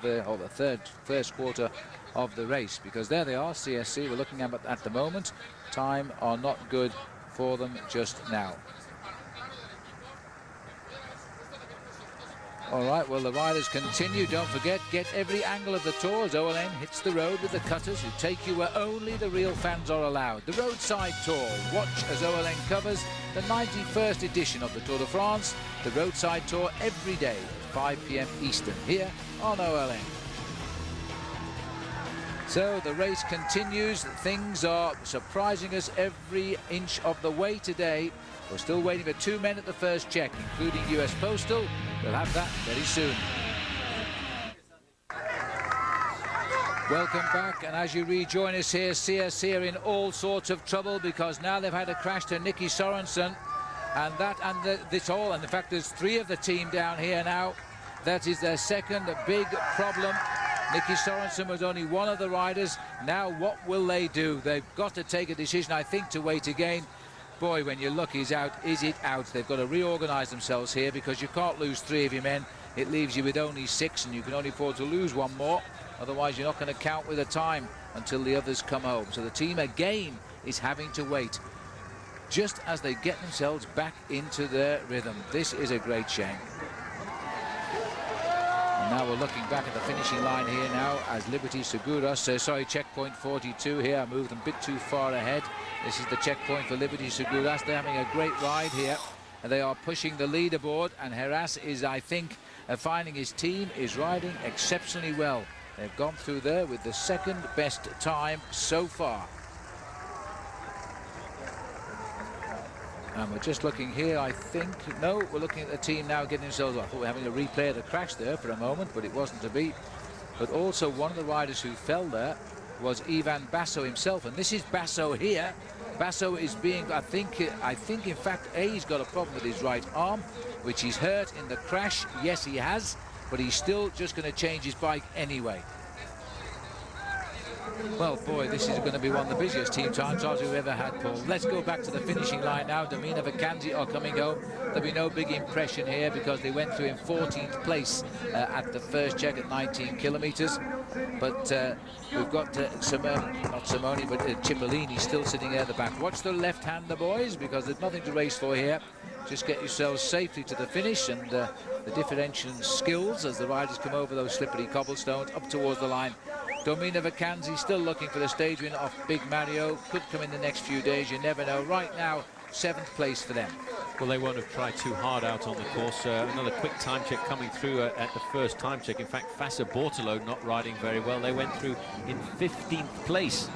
first quarter of the race, because there they are, CSC. We're looking at the moment. Time are not good for them just now. All right, well, the riders continue. Don't forget, get every angle of the tour as OLN hits the road with the cutters who take you where only the real fans are allowed. The Roadside Tour. Watch as OLN covers the 91st edition of the Tour de France, the Roadside Tour, every day at 5 p.m. Eastern, here on OLN. So the race continues. Things are surprising us every inch of the way today. We're still waiting for 2 men at the first check, including US Postal. We'll have that very soon. Welcome back, and as you rejoin us here, CSC are in all sorts of trouble because now they've had a crash to Nicky Sorensen, and in fact there's 3 of the team down here now. That is their second big problem. Nicky Sorensen was only one of the riders. Now what will they do? They've got to take a decision, I think, to wait again. Boy, when you look, he's out. Is it out? They've got to reorganize themselves here, because you can't lose 3 of your men. It leaves you with only 6, and you can only afford to lose 1 more. Otherwise, you're not going to count with the time until the others come home. So the team again is having to wait just as they get themselves back into their rhythm. This is a great shame. And now we're looking back at the finishing line here now as Liberty Seguros, checkpoint 42 here. I moved them a bit too far ahead. This is the checkpoint for Liberty Seguros. They're having a great ride here, and they are pushing the leaderboard, and Heras is, I think, finding his team is riding exceptionally well. They've gone through there with the second best time so far. And we're just looking here, I think. No, we're looking at the team now getting themselves. I thought we were having a replay of the crash there for a moment, but it wasn't to be. But also one of the riders who fell there was Ivan Basso himself, and this is Basso here. Basso is being, I think in fact, he's got a problem with his right arm, which he's hurt in the crash. Yes, he has, but he's still just going to change his bike anyway. Well, boy, this is going to be one of the busiest team time trials we've ever had, Paul. Let's go back to the finishing line now. Domina Vacanzi are coming home. There'll be no big impression here because they went through in 14th place at the first check at 19 kilometers. But we've got Cipollini still sitting there at the back. Watch the left-hander, boys, because there's nothing to race for here. Just get yourselves safely to the finish, and the differential skills as the riders come over those slippery cobblestones up towards the line. Domina Vacanzi still looking for the stage win off Big Mario. Could come in the next few days, you never know. Right now, 7th place for them. Well, they won't have tried too hard out on the course. Another quick time check coming through at the first time check. In fact, Fassa Bortolo not riding very well. They went through in 15th place.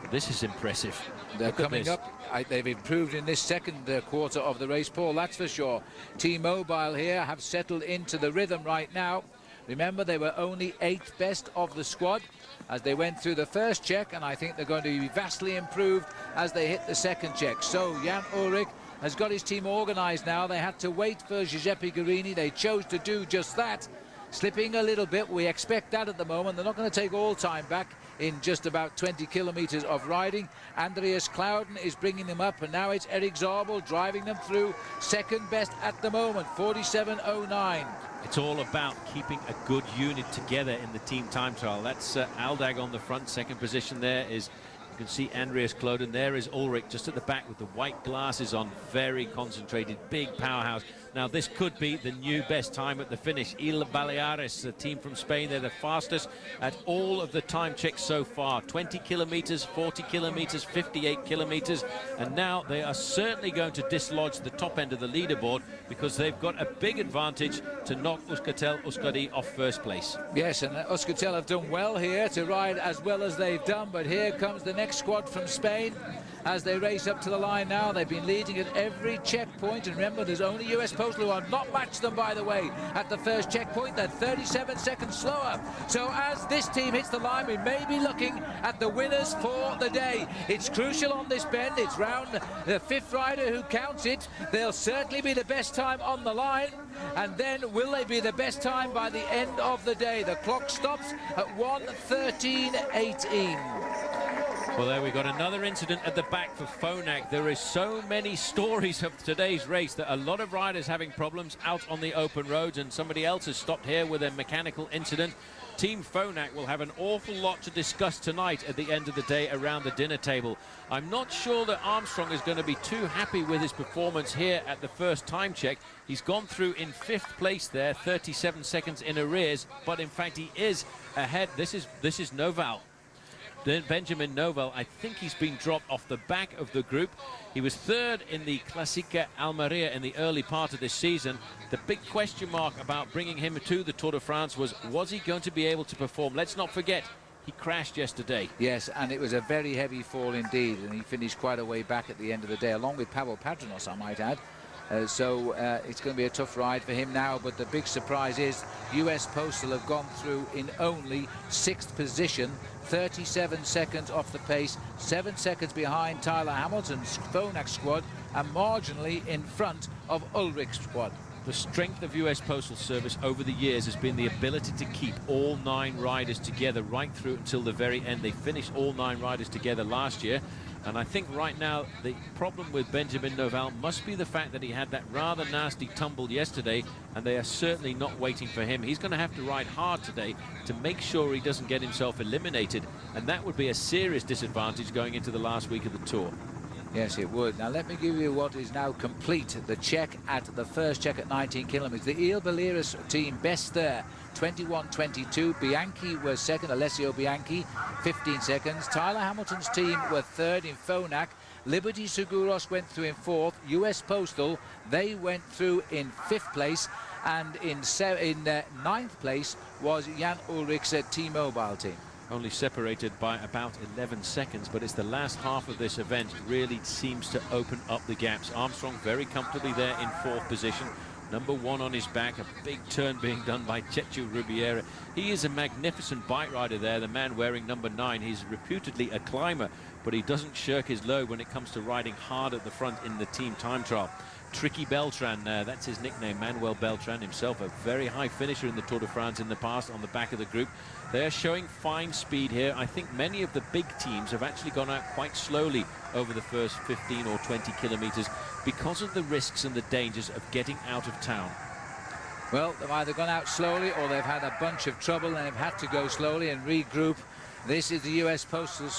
This is impressive. They're coming up. They've improved in this second quarter of the race, Paul, that's for sure. T-Mobile here have settled into the rhythm right now. Remember, they were only 8th best of the squad as they went through the first check, and I think they're going to be vastly improved as they hit the second check. So Jan Ulrich has got his team organised now. They had to wait for Giuseppe Guerini. They chose to do just that. slipping a little bit. We expect that at the moment. They're not going to take all time back in just about 20 kilometres of riding. Andreas Clouden is bringing them up, and now it's Eric Zabel driving them through. Second best at the moment, 47.09. It's all about keeping a good unit together in the team time trial. That's Aldag on the front. Second position there is, you can see Andreas Clouden. There is Ulrich just at the back with the white glasses on. Very concentrated, big powerhouse. Now this could be the new best time at the finish. Il Baleares, the team from Spain, they're the fastest at all of the time checks so far. 20 kilometers, 40 kilometers, 58 kilometers, and now they are certainly going to dislodge the top end of the leaderboard because they've got a big advantage to knock Euskaltel Euskadi off first place. Yes, and Euskaltel have done well here to ride as well as they've done, but here comes the next squad from Spain as they race up to the line now. They've been leading at every checkpoint, and remember, there's only US Postal who have not matched them, by the way, at the first checkpoint. They're 37 seconds slower. So as this team hits the line, we may be looking at the winners for the day. It's crucial on this bend. It's round the fifth rider who counts it. They'll certainly be the best time on the line, and then will they be the best time by the end of the day? The clock stops at 1:13.18. Well, there we got another incident at the back for Phonak. There is so many stories of today's race that a lot of riders having problems out on the open roads, and somebody else has stopped here with a mechanical incident. Team Phonak will have an awful lot to discuss tonight at the end of the day around the dinner table. I'm not sure that Armstrong is going to be too happy with his performance here at the first time check. He's gone through in 5th place there, 37 seconds in arrears, but in fact he is ahead. This is Noval. Benjamin Noval, I think he's been dropped off the back of the group. He was 3rd in the Classica Almeria in the early part of this season. The big question mark about bringing him to the Tour de France was he going to be able to perform? Let's not forget, he crashed yesterday. Yes, and it was a very heavy fall indeed, and he finished quite a way back at the end of the day, along with Pavel Padronos, I might add. So it's going to be a tough ride for him now, but the big surprise is US Postal have gone through in only 6th position, 37 seconds off the pace, 7 seconds behind Tyler Hamilton's Phonak squad, and marginally in front of Ulrich's squad. The strength of US Postal Service over the years has been the ability to keep all 9 riders together right through until the very end. They finished all 9 riders together last year. And I think right now the problem with Benjamin Noval must be the fact that he had that rather nasty tumble yesterday, and they are certainly not waiting for him. He's going to have to ride hard today to make sure he doesn't get himself eliminated, and that would be a serious disadvantage going into the last week of the Tour. Yes, it would. Now let me give you what is now complete. The check at the first check at 19 kilometres. The Il Baleares team best there, 21.22. Bianchi was second, Alessio Bianchi, 15 seconds. Tyler Hamilton's team were third in Phonak. Liberty Seguros went through in 4th. US Postal, they went through in 5th place. And in 9th place was Jan Ulrich's T-Mobile team. Only separated by about 11 seconds, but it's the last half of this event really seems to open up the gaps. Armstrong very comfortably there in 4th position. Number 1 on his back, a big turn being done by Chechu Rubiera. He is a magnificent bike rider there, the man wearing number 9. He's reputedly a climber, but he doesn't shirk his load when it comes to riding hard at the front in the team time trial. Tricky Beltran, that's his nickname, Manuel Beltran himself, a very high finisher in the Tour de France in the past on the back of the group. They're showing fine speed here. I think many of the big teams have actually gone out quite slowly over the first 15 or 20 kilometers because of the risks and the dangers of getting out of town. Well, they've either gone out slowly or they've had a bunch of trouble and have had to go slowly and regroup. This is the US Postal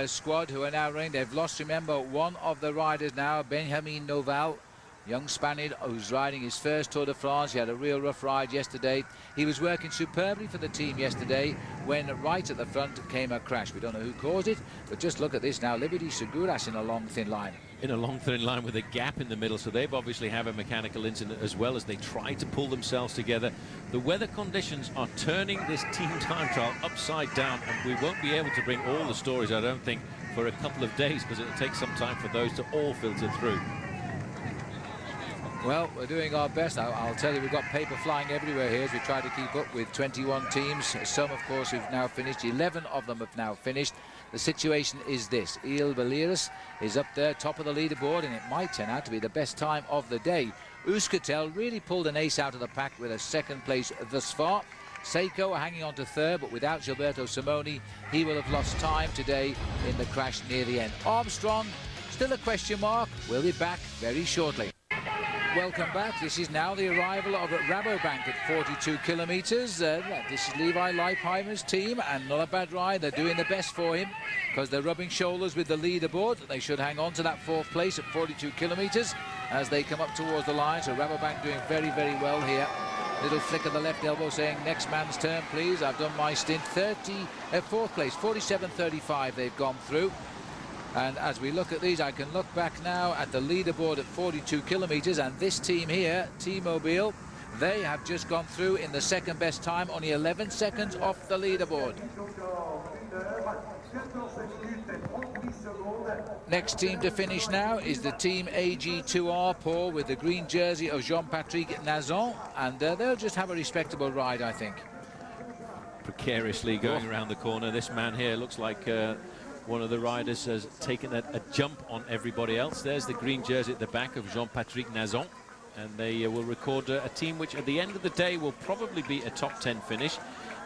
squad who are now running. They've lost, remember, one of the riders now, Benjamin Noval, young Spaniard who's riding his first Tour de France. He had a real rough ride yesterday. He was working superbly for the team yesterday when right at the front came a crash. We don't know who caused it, but just look at this now. Liberty Seguras in a long, thin line. In a long, thin line with a gap in the middle, so they've obviously have a mechanical incident as well as they try to pull themselves together. The weather conditions are turning this team time trial upside down, and we won't be able to bring all the stories, I don't think, for a couple of days, because it'll take some time for those to all filter through. Well, we're doing our best. I'll tell you, we've got paper flying everywhere here as we try to keep up with 21 teams. Some, of course, who've now finished. 11 of them have now finished. The situation is this. Il Baleares is up there, top of the leaderboard, and it might turn out to be the best time of the day. Euskaltel really pulled an ace out of the pack with a 2nd place thus far. Seiko are hanging on to third, but without Gilberto Simoni, he will have lost time today in the crash near the end. Armstrong, still a question mark. We'll be back very shortly. Welcome back. This is now the arrival of Rabobank at 42 kilometres. This is Levi Leipheimer's team, and not a bad ride. They're doing the best for him because they're rubbing shoulders with the leaderboard. They should hang on to that fourth place at 42 kilometres as they come up towards the line. So Rabobank doing very, very well here. Little flick of the left elbow saying, next man's turn, please. I've done my stint. Fourth place, 47.35 they've gone through. And as we look at these, I can look back now at the leaderboard at 42 kilometres, and this team here, T-Mobile, they have just gone through in the second best time, only 11 seconds off the leaderboard. Next team to finish now is the team AG2R, Paul, with the green jersey of Jean-Patrick Nazon, and they'll just have a respectable ride, I think. Precariously going around the corner. This man here looks like one of the riders has taken a jump on everybody else. There's the green jersey at the back of Jean-Patrick Nazon, and they will record a team which at the end of the day will probably be a top 10 finish,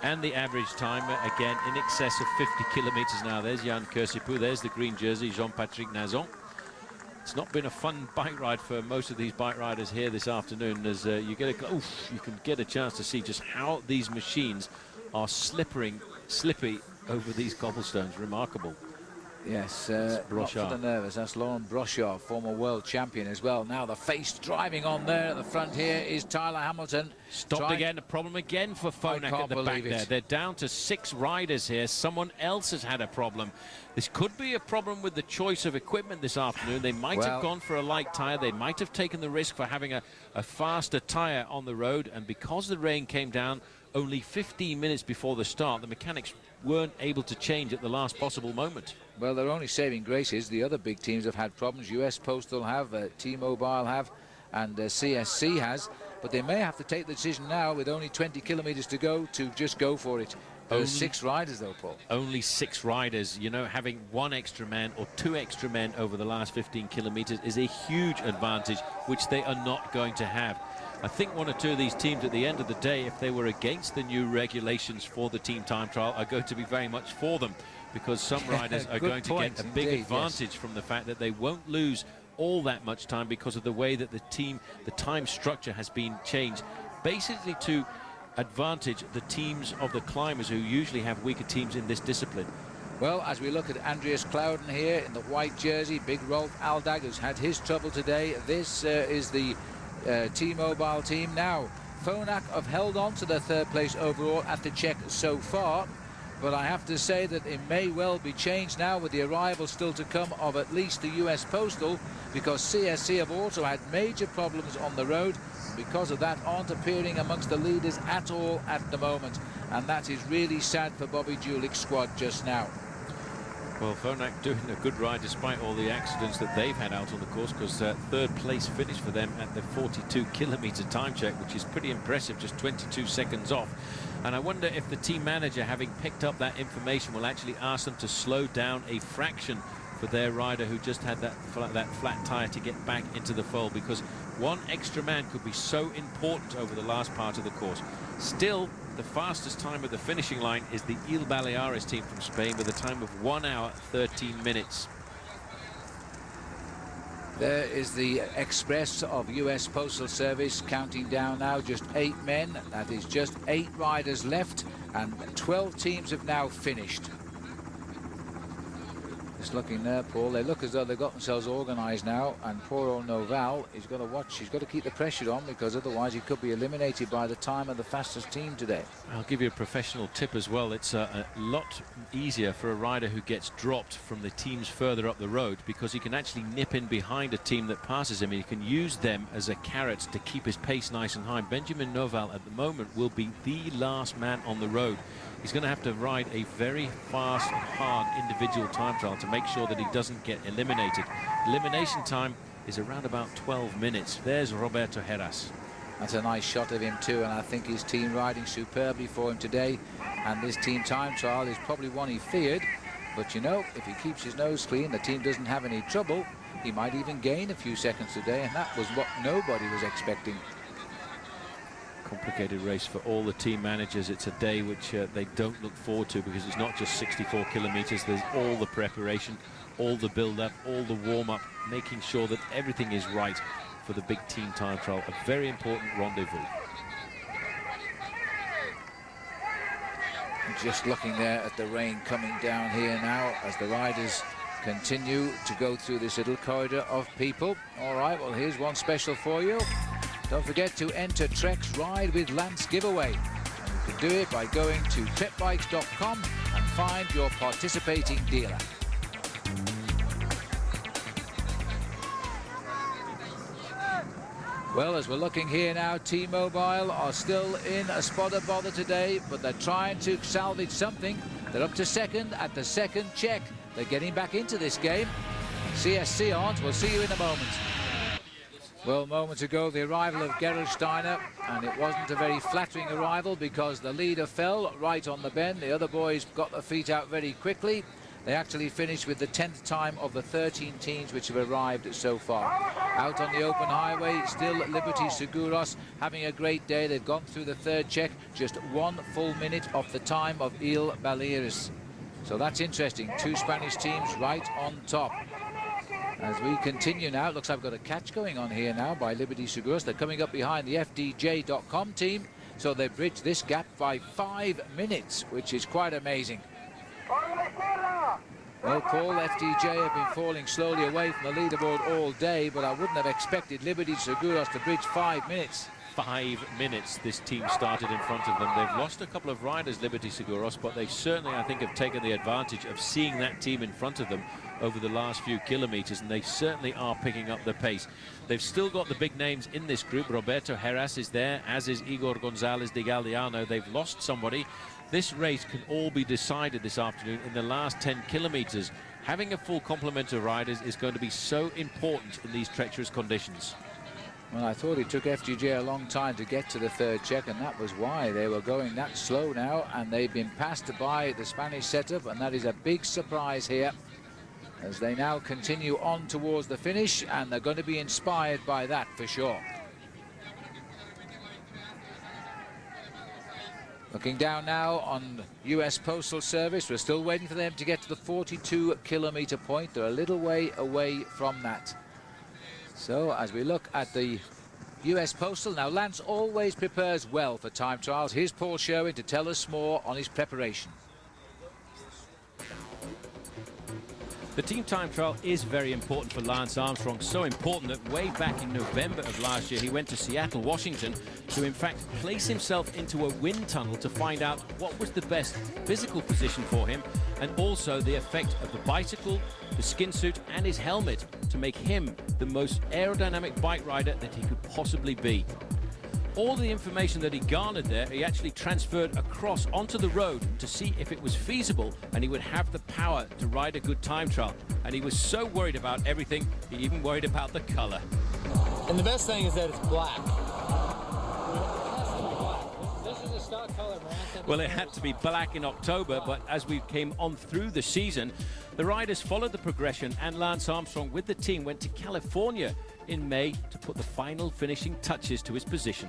and the average time again in excess of 50 kilometers now. There's Jan Kursipuu, there's the green jersey, Jean-Patrick Nazon. It's not been a fun bike ride for most of these bike riders here this afternoon, as you can get a chance to see just how these machines are slippy over these cobblestones. Remarkable. Yes, not for the nervous. That's Laurent Brochard, former world champion as well. Now the face driving on there at the front here is Tyler Hamilton. Stopped again, a problem again for Phonak at the back there. They're down to 6 riders here. Someone else has had a problem. This could be a problem with the choice of equipment this afternoon. They might have gone for a light tyre. They might have taken the risk for having a faster tyre on the road. And because the rain came down only 15 minutes before the start, the mechanics weren't able to change at the last possible moment. Well, they're only saving graces. The other big teams have had problems. US Postal have, T-Mobile have, and CSC has. But they may have to take the decision now with only 20 kilometres to go to just go for it. There's 6 riders though, Paul. Only 6 riders. You know, having 1 extra man or 2 extra men over the last 15 kilometres is a huge advantage, which they are not going to have. I think 1 or 2 of these teams at the end of the day, if they were against the new regulations for the team time trial, are going to be very much for them, because some riders are going to get a big advantage from the fact that they won't lose all that much time because of the way that the time structure has been changed, basically to advantage the teams of the climbers who usually have weaker teams in this discipline. Well, as we look at Andreas Clouden here in the white jersey, big Rolf Aldag, who's had his trouble today. This is the T-Mobile team. Now, Phonak have held on to their 3rd place overall at the check so far, but I have to say that it may well be changed now with the arrival still to come of at least the US Postal, because CSC have also had major problems on the road, and because of that aren't appearing amongst the leaders at all at the moment, and that is really sad for Bobby Julick's squad just now. Well, Phonak doing a good ride despite all the accidents that they've had out on the course, because 3rd place finish for them at the 42 kilometre time check, which is pretty impressive, just 22 seconds off. And I wonder if the team manager, having picked up that information, will actually ask them to slow down a fraction for their rider who just had that flat tyre to get back into the fold, because 1 extra man could be so important over the last part of the course. Still, the fastest time at the finishing line is the Il Baleares team from Spain with a time of 1 hour 13 minutes. There is the Express of US Postal Service counting down now, just 8 men. That is just 8 riders left, and 12 teams have now finished. Just looking there, Paul, they look as though they've got themselves organised now, and poor old Noval, he's got to watch, he's got to keep the pressure on, because otherwise he could be eliminated by the time of the fastest team today. I'll give you a professional tip as well. It's a lot easier for a rider who gets dropped from the teams further up the road, because he can actually nip in behind a team that passes him, and he can use them as a carrot to keep his pace nice and high. Benjamin Noval at the moment will be the last man on the road. He's going to have to ride a very fast and hard individual time trial to make sure that he doesn't get eliminated. Elimination time is around about 12 minutes. There's Roberto Heras. That's a nice shot of him too, and I think his team riding superbly for him today. And this team time trial is probably one he feared, but you know, if he keeps his nose clean, the team doesn't have any trouble, he might even gain a few seconds today, and that was what nobody was expecting. complicated race for all the team managers. It's a day which they don't look forward to, because it's not just 64 kilometers. There's all the preparation, all the build-up, all the warm-up, making sure that everything is right for the big team time trial. A very important rendezvous. Just looking there at the rain coming down here now as the riders continue to go through this little corridor of people. All right, well, here's one special for you. Don't forget to enter Trek's Ride with Lance giveaway. And you can do it by going to trekbikes.com and find your participating dealer. Well, as we're looking here now, T-Mobile are still in a spot of bother today, but they're trying to salvage something. They're up to second at the second check. They're getting back into this game. CSC aren't. We'll see you in a moment. Well, moments ago, the arrival of Gerhard Steiner, and it wasn't a very flattering arrival because the leader fell right on the bend. The other boys got their feet out very quickly. They actually finished with the 10th time of the 13 teams which have arrived so far. Out on the open highway, still Liberty Seguros having a great day. They've gone through the third check, just 1 full minute off the time of Il Baleares. So that's interesting. 2 Spanish teams right on top. As we continue now, it looks like we've got a catch going on here now by Liberty Seguros. They're coming up behind the FDJ.com team. So they bridged this gap by 5 minutes, which is quite amazing. Well, Paul, FDJ have been falling slowly away from the leaderboard all day, but I wouldn't have expected Liberty Seguros to bridge 5 minutes. 5 minutes this team started in front of them. They've lost a couple of riders, Liberty Seguros, but they certainly, I think, have taken the advantage of seeing that team in front of them over the last few kilometers, and they certainly are picking up the pace. They've still got the big names in this group. Roberto Heras is there, as is Igor Gonzalez de Galdeano. They've lost somebody. This race can all be decided this afternoon in the last 10 kilometers. Having a full complement of riders is going to be so important in these treacherous conditions. Well, I thought it took FDJ a long time to get to the third check, and that was why they were going that slow now, and they've been passed by the Spanish setup, and that is a big surprise here as they now continue on towards the finish, and they're going to be inspired by that for sure. Looking down now on US Postal Service, we're still waiting for them to get to the 42-kilometer point. They're a little way away from that. So as we look at the US Postal, now Lance always prepares well for time trials. Here's Paul Sherwen to tell us more on his preparation. The team time trial is very important for Lance Armstrong, so important that way back in November of last year he went to Seattle, Washington to in fact place himself into a wind tunnel to find out what was the best physical position for him, and also the effect of the bicycle, the skin suit and his helmet to make him the most aerodynamic bike rider that he could possibly be. All the information that he garnered there, he actually transferred across onto the road to see if it was feasible and he would have the power to ride a good time trial. And he was so worried about everything, he even worried about the color. And the best thing is that it's black. This is a stock color, man. Well, it had to be black in October, but as we came on through the season, the riders followed the progression, and Lance Armstrong with the team went to California in May to put the final finishing touches to his position.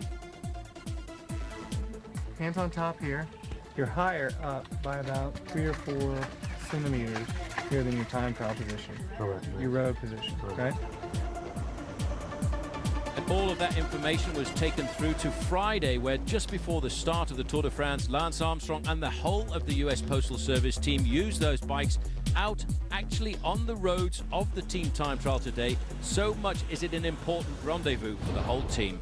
Hands on top here. You're higher up by about 3 or 4 centimeters here than your time trial position. Correct. Your road position, okay? And all of that information was taken through to Friday, where just before the start of the Tour de France, Lance Armstrong and the whole of the US Postal Service team used those bikes out actually on the roads of the team time trial today. So much is it an important rendezvous for the whole team.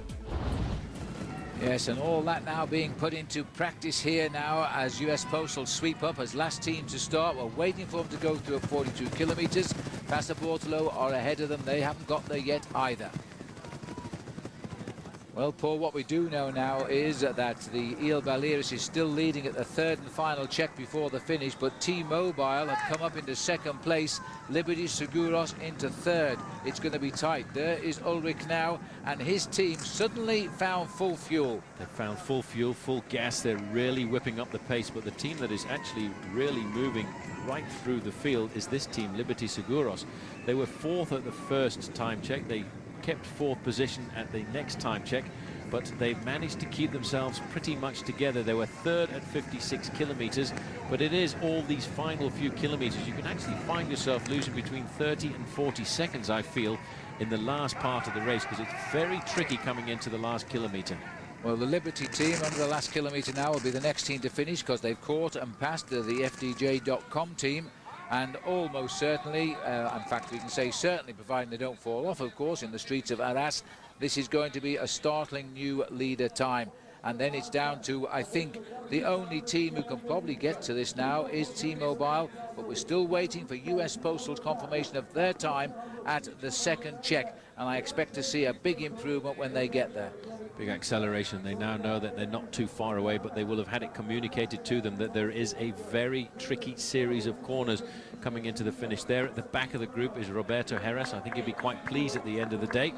Yes, and all that now being put into practice here now as US Postal sweep up as last team to start. We're waiting for them to go through 42 kilometers. Passaportolo are ahead of them. They haven't got there yet either. Well, Paul, what we do know now is that the Il Baleares is still leading at the third and final check before the finish, but T-Mobile have come up into second place, Liberty Seguros into third. It's going to be tight. There is Ulrich now, and his team suddenly found full fuel. They found full fuel, full gas. They're really whipping up the pace, but the team that is actually really moving right through the field is this team, Liberty Seguros. They were fourth at the first time check. They kept fourth position at the next time check. but they've managed to keep themselves pretty much together. They were third at 56 kilometers, but it is all these final few kilometers. You can actually find yourself losing between 30 and 40 seconds, I feel, in the last part of the race, because it's very tricky coming into the last kilometer. Well, the Liberty team under the last kilometre now will be the next team to finish, because they've caught and passed the FDJ.com team. And almost certainly, in fact, we can say certainly, providing they don't fall off, of course, in the streets of Arras, this is going to be a startling new leader time. And then it's down to, I think, the only team who can probably get to this now is T-Mobile, but we're still waiting for US Postal's confirmation of their time at the second check, and I expect to see a big improvement when they get there. Big acceleration. They now know that they're not too far away, but they will have had it communicated to them that there is a very tricky series of corners coming into the finish. There at the back of the group is Roberto Jerez. I think he'll be quite pleased at the end of the day.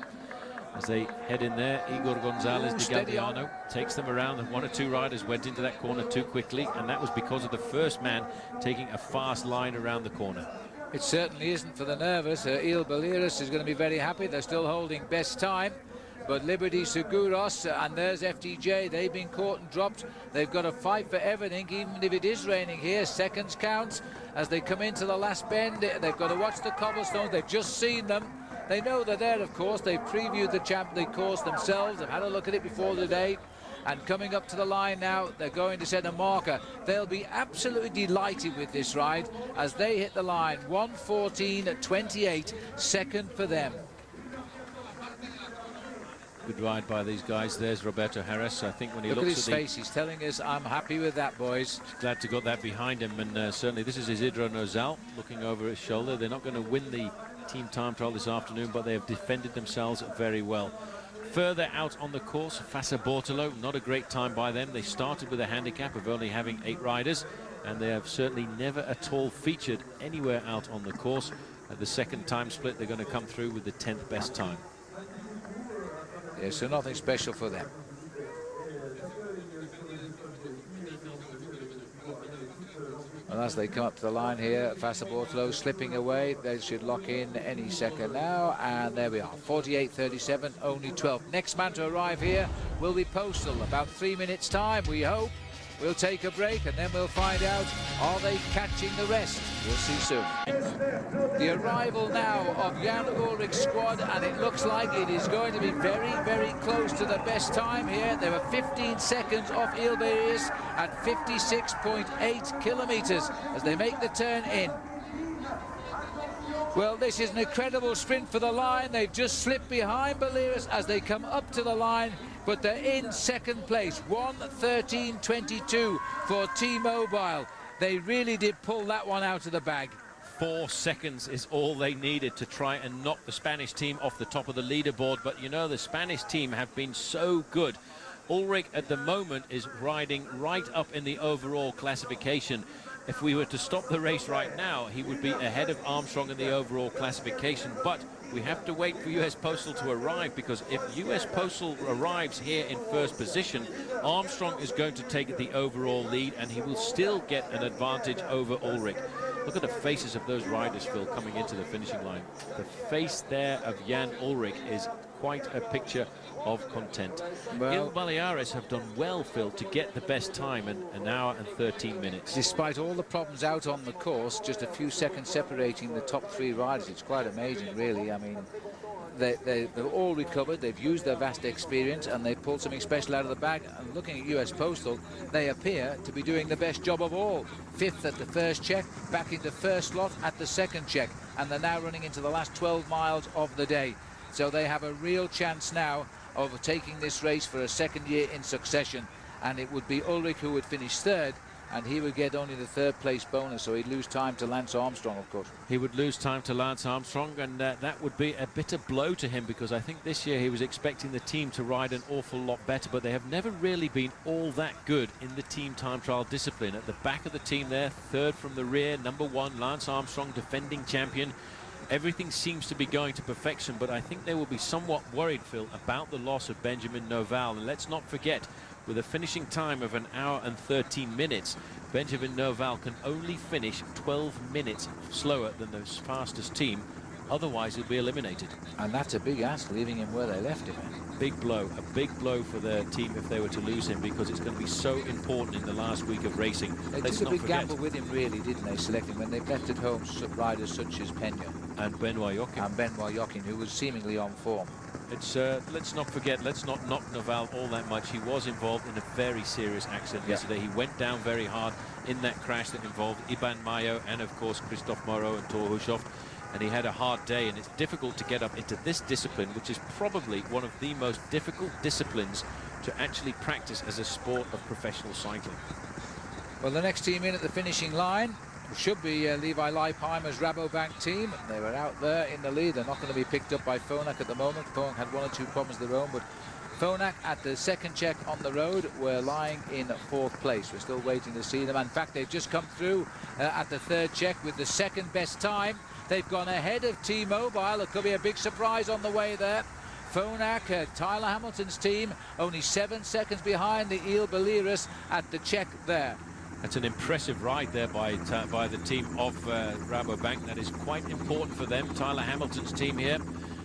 As they head in there, Igor Gonzalez de Galdeano takes them around, and one or two riders went into that corner too quickly, and that was because of the first man taking a fast line around the corner. It certainly isn't for the nervous. Il Baliris is going to be very happy. They're still holding best time. But Liberty Seguros, and there's FDJ, they've been caught and dropped. They've got to fight for everything, even if it is raining here. Seconds count as they come into the last bend. They've got to watch the cobblestones. They've just seen them. They know they're there, of course. They've previewed the course themselves. They've had a look at it before the day. And coming up to the line now, they're going to set a marker. They'll be absolutely delighted with this ride as they hit the line. 1:14.28, second for them. Good ride by these guys. There's Roberto Jerez. I think when he Look at looks his at face, he's telling us, I'm happy with that, boys. Glad to got that behind him, and certainly this is Isidro Nozal looking over his shoulder. They're not going to win the team time trial this afternoon, but they have defended themselves very well. Further out on the course, Fassa Bortolo, not a great time by them. They started with a handicap of only having 8 riders, and they have certainly never at all featured anywhere out on the course. At the second time split, they're going to come through with the 10th best time. Yeah, so nothing special for them. And as they come up to the line here, Fassa Bortolo slipping away. They should lock in any second now. And there we are, 48.37, only 12. Next man to arrive here will be Postal. About 3 minutes' time, we hope. We'll take a break and then we'll find out, are they catching the rest? We'll see soon. The arrival now of Jan Ullrich's squad, and it looks like it is going to be very, very close to the best time here. They were 15 seconds off Ilberis at 56.8 kilometers as they make the turn in. Well, this is an incredible sprint for the line. They've just slipped behind Baliris as they come up to the line, but they're in second place. 1:13.22 for T-Mobile. They really did pull that one out of the bag. 4 seconds is all they needed to try and knock the Spanish team off the top of the leaderboard. But you know, the Spanish team have been so good. Ullrich at the moment is riding right up in the overall classification. If we were to stop the race right now, he would be ahead of Armstrong in the overall classification. But we have to wait for US Postal to arrive, because if US Postal arrives here in first position, Armstrong is going to take the overall lead, and he will still get an advantage over Ullrich. Look at the faces of those riders, Phil, coming into the finishing line. The face there of Jan Ullrich is quite a picture of content. Well, Il Baleares have done well, Phil, to get the best time in an hour and 13 minutes. Despite all the problems out on the course, just a few seconds separating the top 3 riders. It's quite amazing, really. I mean, they've all recovered. They've used their vast experience, and they've pulled something special out of the bag. And looking at US Postal, they appear to be doing the best job of all. 5th at the first check, back into first slot at the second check, and they're now running into the last 12 miles of the day. So they have a real chance now of taking this race for a second year in succession, and it would be Ullrich who would finish 3rd, and he would get only the 3rd place bonus, so he'd lose time to Lance Armstrong, of course. He would lose time to Lance Armstrong, and that would be a bitter blow to him, because I think this year he was expecting the team to ride an awful lot better, but they have never really been all that good in the team time trial discipline. At the back of the team there, 3rd from the rear, number 1, Lance Armstrong, defending champion. Everything seems to be going to perfection, but I think they will be somewhat worried, Phil, about the loss of Benjamin Noval. And let's not forget, with a finishing time of an hour and 13 minutes, Benjamin Noval can only finish 12 minutes slower than the fastest team. Otherwise, he'll be eliminated. And that's a big ask, leaving him where they left him. big blow for the team if they were to lose him, because it's going to be so important in the last week of racing. They Let's took a not big forget. gamble with him, really, didn't they, selecting when they've left at home riders such as Pena And Benoit Joachim. and Benoit Joachim, who was seemingly on form. It's let's not forget, let's not knock Naval all that much. He was involved in a very serious accident yesterday. He went down very hard in that crash that involved Iban Mayo and, of course, Christophe Moreau and Thor Hushovd. And he had a hard day, and it's difficult to get up into this discipline, which is probably one of the most difficult disciplines to actually practice as a sport of professional cycling. Well, the next team in at the finishing line should be Levi Leipheimer's Rabobank team. They were out there in the lead. They're not going to be picked up by Phonak at the moment. Phonak had one or two problems of their own, but Phonak at the second check on the road were lying in fourth place. We're still waiting to see them. In fact, they've just come through at the third check with the second best time. They've gone ahead of T-Mobile. It could be a big surprise on the way there. Phonak, Tyler Hamilton's team, only 7 seconds behind the Il Beliris at the check there. That's an impressive ride there by the team of Rabobank. That is quite important for them. Tyler Hamilton's team here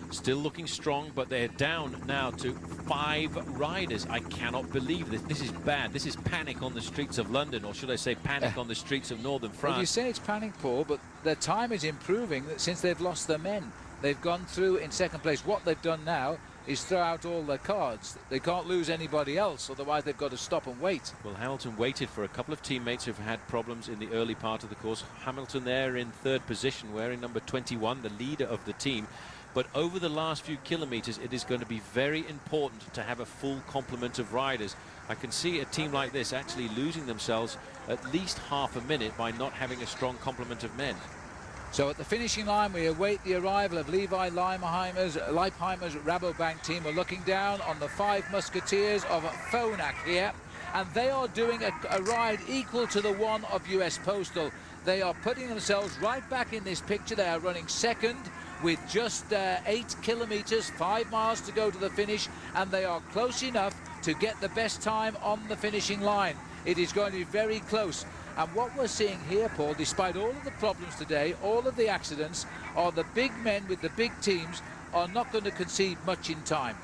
still looking strong, but they're down now to 5 riders. I cannot believe this. This is bad. This is panic on the streets of London, or should I say panic on the streets of northern France. Well, you say it's panic, Paul, but their time is improving since they've lost their men. They've gone through in second place. What they've done now is throw out all their cards. They can't lose anybody else, otherwise they've got to stop and wait. Well, Hamilton waited for a couple of teammates who've had problems in the early part of the course. Hamilton there in third position, wearing number 21, the leader of the team. But over the last few kilometers, it is going to be very important to have a full complement of riders. I can see a team like this actually losing themselves at least half a minute by not having a strong complement of men. So at the finishing line, we await the arrival of Levi Leipheimer's Rabobank team. We're looking down on the 5 musketeers of Phonak here, and they are doing a ride equal to the one of US Postal. They are putting themselves right back in this picture. They are running second with just 8 kilometers, 5 miles to go to the finish, and they are close enough to get the best time on the finishing line. It is going to be very close. And what we're seeing here, Paul, despite all of the problems today, all of the accidents, are the big men with the big teams are not going to concede much in time.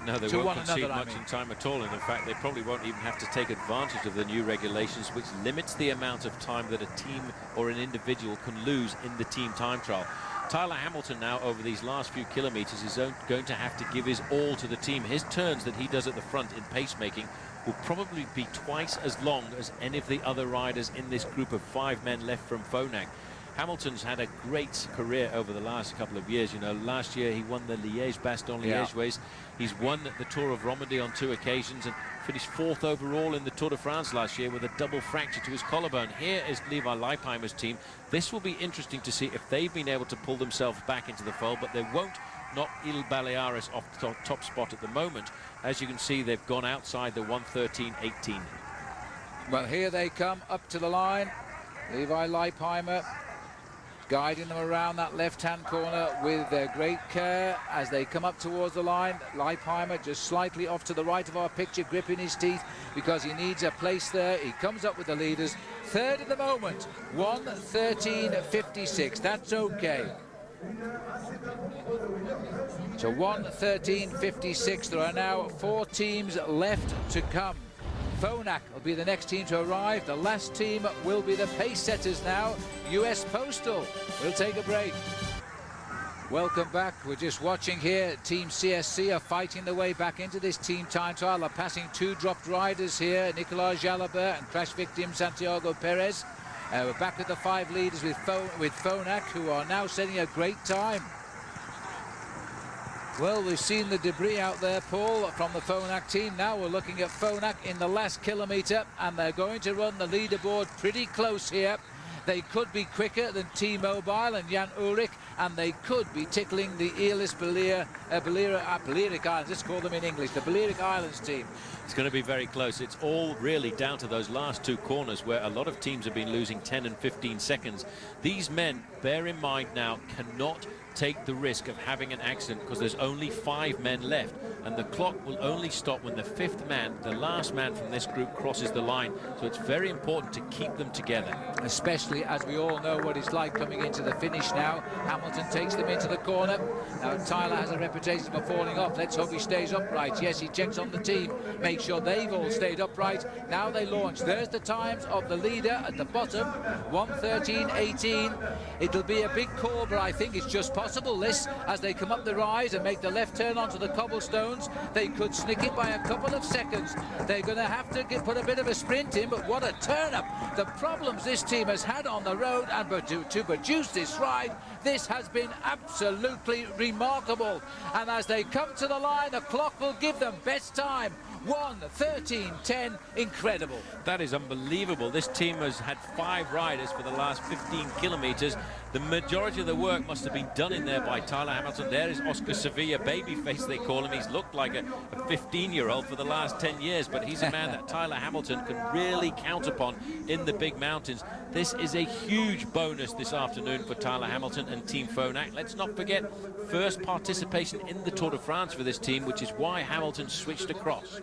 No, they won't concede much in time at all. And in fact, they probably won't even have to take advantage of the new regulations, which limits the amount of time that a team or an individual can lose in the team time trial. Tyler Hamilton now, over these last few kilometers, is going to have to give his all to the team. His turns that he does at the front in pacemaking will probably be twice as long as any of the other riders in this group of 5 men left from Phonak. Hamilton's had a great career over the last couple of years. You know, last year he won the Liège-Bastogne-Liège race. He's won the Tour of Romandy on 2 occasions and finished 4th overall in the Tour de France last year with a double fracture to his collarbone. Here is Levi Leipheimer's team. This will be interesting to see if they've been able to pull themselves back into the fold, but they won't knock Il Baleares off the top spot at the moment. As you can see, they've gone outside the 1:13.18. Well, here they come up to the line. Levi Leipheimer guiding them around that left-hand corner with great care as they come up towards the line. Leipheimer just slightly off to the right of our picture, gripping his teeth because he needs a place there. He comes up with the leaders. Third at the moment, 1:13.56. That's okay. So 1:13.56. There are now 4 teams left to come. Phonak will be the next team to arrive. The last team will be the pace setters now, US Postal. We'll take a break. Welcome back. We're just watching here. Team CSC are fighting their way back into this team time trial. They're passing 2 dropped riders here, Nicolas Jalabert and crash victim Santiago Perez. We're back with the 5 leaders with Phonak, who are now setting a great time. Well, we've seen the debris out there, Paul, from the Phonak team. Now we're looking at Phonak in the last kilometre, and they're going to run the leaderboard pretty close here. They could be quicker than T-Mobile and Jan Ulrich, and they could be tickling the Balearic Islands. Let's call them in English, the Balearic Islands team. It's going to be very close. It's all really down to those last 2 corners where a lot of teams have been losing 10 and 15 seconds. These men, bear in mind now, cannot take the risk of having an accident because there's only 5 men left, and the clock will only stop when the 5th man, the last man from this group, crosses the line. So it's very important to keep them together. Especially as we all know what it's like coming into the finish now. Hamilton takes them into the corner. Now Tyler has a reputation for falling off. Let's hope he stays upright. Yes, he checks on the team, make sure they've all stayed upright. Now they launch. There's the times of the leader at the bottom, 1:13.18. It'll be a big call, but I think it's just possible this, as they come up the rise and make the left turn onto the cobblestones. They could snick it by a couple of seconds. They're going to have to put a bit of a sprint in, but what a turn up. The problems this team has had on the road, and to produce this ride, this has been absolutely remarkable. And as they come to the line, the clock will give them best time, 1:13.10. Incredible. That is unbelievable. This team has had 5 riders for the last 15 kilometers. The majority of the work must have been done in there by Tyler Hamilton. There is Oscar Sevilla, babyface they call him. He's looked like a 15-year-old for the last 10 years, but he's a man that Tyler Hamilton can really count upon in the big mountains. This is a huge bonus this afternoon for Tyler Hamilton and Team Phonak. Let's not forget, first participation in the Tour de France for this team, which is why Hamilton switched across.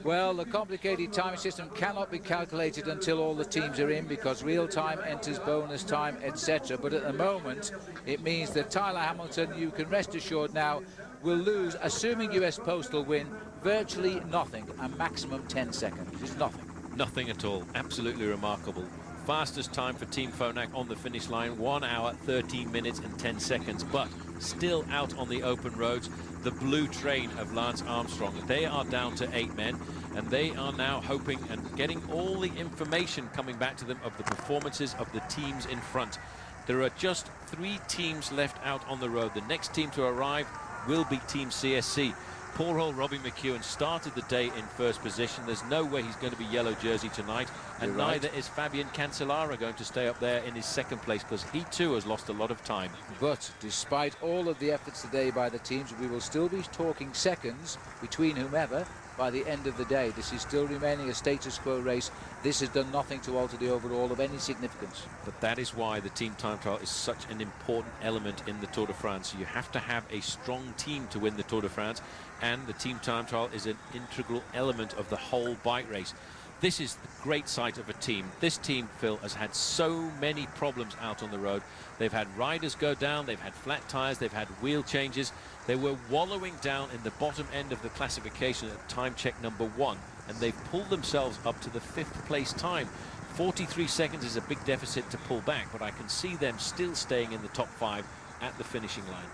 Well, the complicated time system cannot be calculated until all the teams are in, because real time enters bonus time, etc. But at the moment, it means that Tyler Hamilton, you can rest assured now, will lose, assuming US Postal win, virtually nothing, a maximum 10 seconds. It's nothing. Nothing at all. Absolutely remarkable. Fastest time for Team Phonak on the finish line, 1 hour, 13 minutes and 10 seconds. But still out on the open roads, the blue train of Lance Armstrong. They are down to 8 men, and they are now hoping and getting all the information coming back to them of the performances of the teams in front. There are just 3 teams left out on the road. The next team to arrive will be Team CSC. Poor old Robbie McEwen started the day in first position. There's no way he's going to be yellow jersey tonight, and neither is Fabian Cancellara going to stay up there in his second place, because he too has lost a lot of time. But despite all of the efforts today by the teams, we will still be talking seconds between whomever by the end of the day. This is still remaining a status quo race. This has done nothing to alter the overall of any significance. But that is why the team time trial is such an important element in the Tour de France. You have to have a strong team to win the Tour de France, and the team time trial is an integral element of the whole bike race. This is the great sight of a team. This team, Phil, has had so many problems out on the road. They've had riders go down, they've had flat tires, they've had wheel changes. They were wallowing down in the bottom end of the classification at time check number 1, and they've pulled themselves up to the 5th place time. 43 seconds is a big deficit to pull back, but I can see them still staying in the top 5 at the finishing line.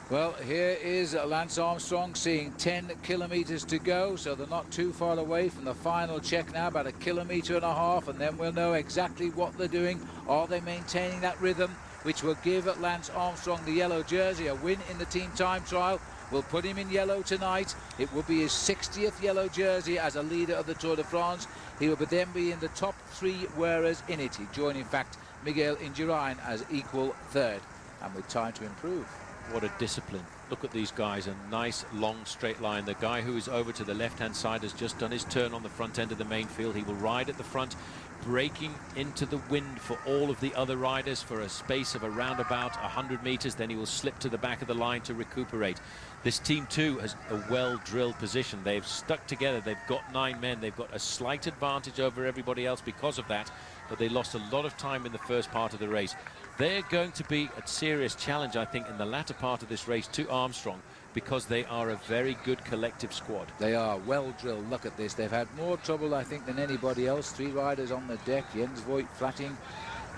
Well, here is Lance Armstrong seeing 10 kilometers to go, so they're not too far away from the final check now, about 1.5 kilometers, and then we'll know exactly what they're doing. Are they maintaining that rhythm, which will give Lance Armstrong the yellow jersey? A win in the team time trial will put him in yellow tonight. It will be his 60th yellow jersey as a leader of the Tour de France. He will then be in the top 3 wearers in it. He joined, in fact, Miguel Indurain as equal 3rd, and with time to improve. What a discipline. Look at these guys, a nice long straight line. The guy who is over to the left-hand side has just done his turn on the front end of the main field. He will ride at the front, breaking into the wind for all of the other riders for a space of around about 100 meters. Then he will slip to the back of the line to recuperate. This team too has a well-drilled position. They've stuck together. They've got 9 men. They've got a slight advantage over everybody else because of that, but they lost a lot of time in the first part of the race. They're going to be a serious challenge, I think, in the latter part of this race to Armstrong, because they are a very good collective squad. They are well drilled. Look at this. They've had more trouble, I think, than anybody else. 3 riders on the deck, Jens Voigt, Flatting,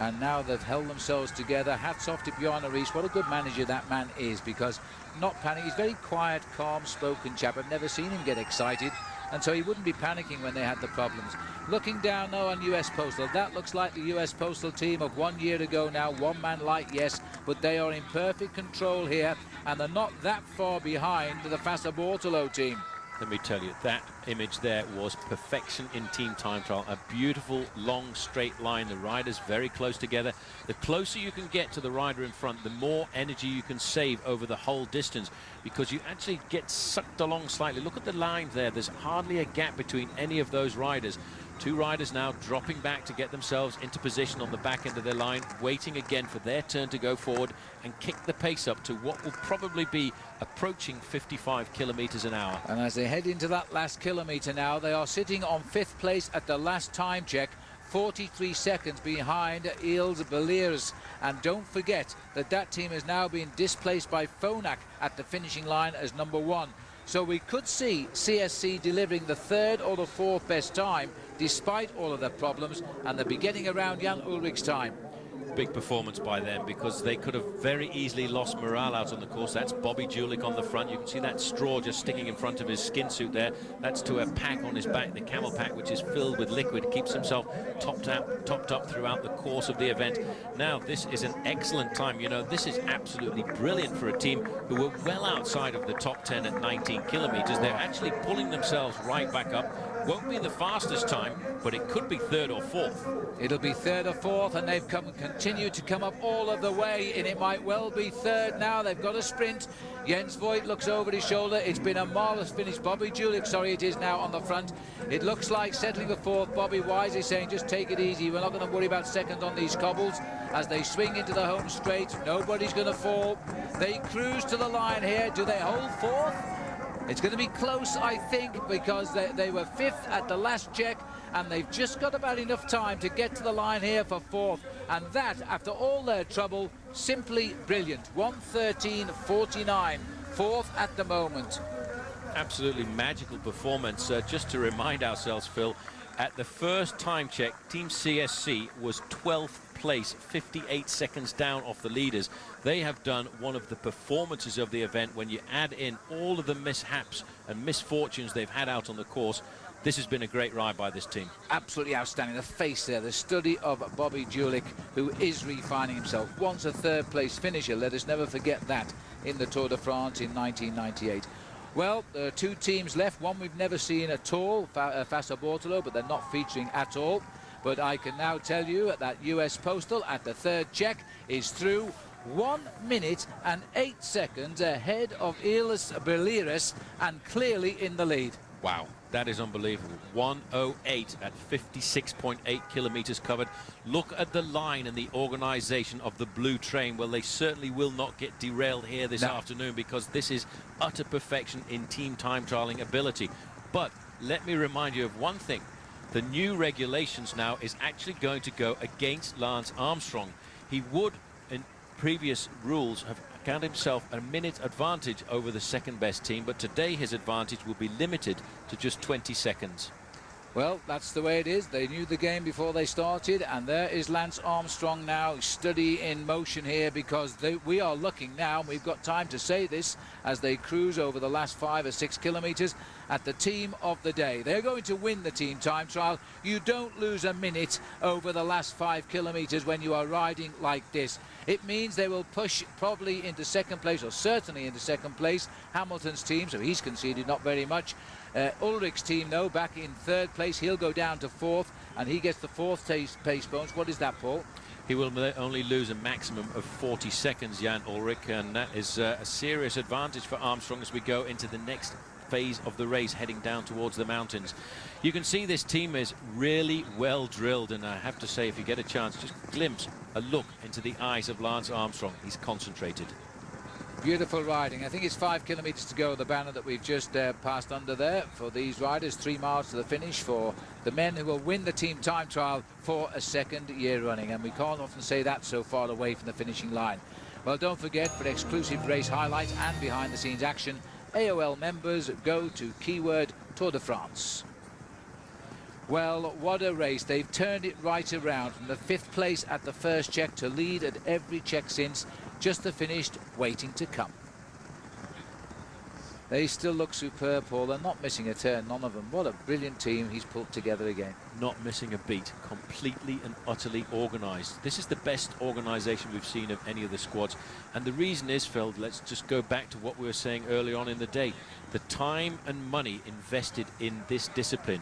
and now they've held themselves together. Hats off to Bjarne Riis. What a good manager that man is, because not panicking. He's very quiet, calm spoken chap. I've never seen him get excited, and so he wouldn't be panicking when they had the problems. Looking down now on US Postal, that looks like the US Postal team of 1 year ago now. 1 man light, yes, but they are in perfect control here, and they're not that far behind the Fassa Bortolo team. Let me tell you, that image there was perfection in team time trial. A beautiful, long, straight line. The riders very close together. The closer you can get to the rider in front, the more energy you can save over the whole distance, because you actually get sucked along slightly. Look at the line there. There's hardly a gap between any of those riders. Two riders now dropping back to get themselves into position on the back end of their line, waiting again for their turn to go forward and kick the pace up to what will probably be approaching 55 kilometers an hour. And as they head into that last kilometre now, they are sitting on 5th place at the last time check, 43 seconds behind Ils Beliers. And don't forget that that team is now being displaced by Phonak at the finishing line as number 1. So we could see CSC delivering the 3rd or the 4th best time despite all of their problems, and they'll be getting around Jan Ullrich's time. Big performance by them, because they could have very easily lost morale out on the course. That's Bobby Julich on the front. You can see that straw just sticking in front of his skin suit there. That's to a pack on his back, the camel pack, which is filled with liquid. Keeps himself topped up throughout the course of the event. Now, this is an excellent time. You know, this is absolutely brilliant for a team who were well outside of the top 10 at 19 kilometers. They're actually pulling themselves right back up. Won't be the fastest time, but it could be 3rd or 4th. It'll be 3rd or 4th, and they've continued to come up all of the way, and it might well be 3rd now. They've got a sprint. Jens Voigt looks over his shoulder. It's been a marvellous finish. Bobby Julich, sorry, it is now on the front. It looks like settling for 4th. Bobby wisely saying, just take it easy. We're not going to worry about 2nd on these cobbles. As they swing into the home straight, nobody's going to fall. They cruise to the line here. Do they hold 4th? It's going to be close, I think, because they were 5th at the last check, and they've just got about enough time to get to the line here for 4th. And that, after all their trouble, simply brilliant. 1:13.49, 4th at the moment. Absolutely magical performance. Just to remind ourselves, Phil, at the first time check, Team CSC was 12th place, 58 seconds down off the leaders. They have done one of the performances of the event. When you add in all of the mishaps and misfortunes they've had out on the course, this has been a great ride by this team. Absolutely outstanding. The face there, the study of Bobby Julich, who is refining himself. Once a 3rd place finisher, let us never forget that, in the Tour de France in 1998. Well, there are 2 teams left. One we've never seen at all, Fassa Bortolo, but they're not featuring at all. But I can now tell you that US Postal at the 3rd check is through 1 minute and 8 seconds ahead of Ils Beliers, and clearly in the lead. Wow, that is unbelievable. 1:08 at 56.8 kilometers covered. Look at the line and the organization of the blue train. Well, they certainly will not get derailed here this afternoon, because this is utter perfection in team time trialing ability. But let me remind you of one thing. The new regulations now is actually going to go against Lance Armstrong. He would, in previous rules, have counted himself a minute advantage over the 2nd best team, but today his advantage will be limited to just 20 seconds. Well, that's the way it is. They knew the game before they started, and there is Lance Armstrong now, study in motion here, because we are looking now, and we've got time to say this, as they cruise over the last 5 or 6 kilometers at the team of the day. They're going to win the team time trial. You don't lose a minute over the last 5 kilometers when you are riding like this. It means they will push probably into 2nd place, or certainly into 2nd place. Hamilton's team, so he's conceded not very much. Ulrich's team, though, back in 3rd place. He'll go down to 4th, and he gets the 4th pace bonus. What is that, Paul? He will only lose a maximum of 40 seconds, Jan Ullrich, and that is a serious advantage for Armstrong as we go into the next phase of the race, heading down towards the mountains. You can see this team is really well drilled, and I have to say, if you get a chance, just glimpse a look into the eyes of Lance Armstrong. He's concentrated. Beautiful riding. I think it's 5 kilometers to go, the banner that we've just passed under there for these riders. 3 miles to the finish for the men who will win the team time trial for a 2nd year running, and we can't often say that so far away from the finishing line. Well, don't forget, for exclusive race highlights and behind the scenes action, AOL members go to keyword Tour de France. Well, what a race. They've turned it right around from the 5th place at the first check to lead at every check since. Just the finished, waiting to come. They still look superb, Paul. They're not missing a turn, none of them. What a brilliant team he's pulled together again. Not missing a beat, completely and utterly organised. This is the best organisation we've seen of any of the squads. And the reason is, Phil, let's just go back to what we were saying early on in the day. The time and money invested in this discipline.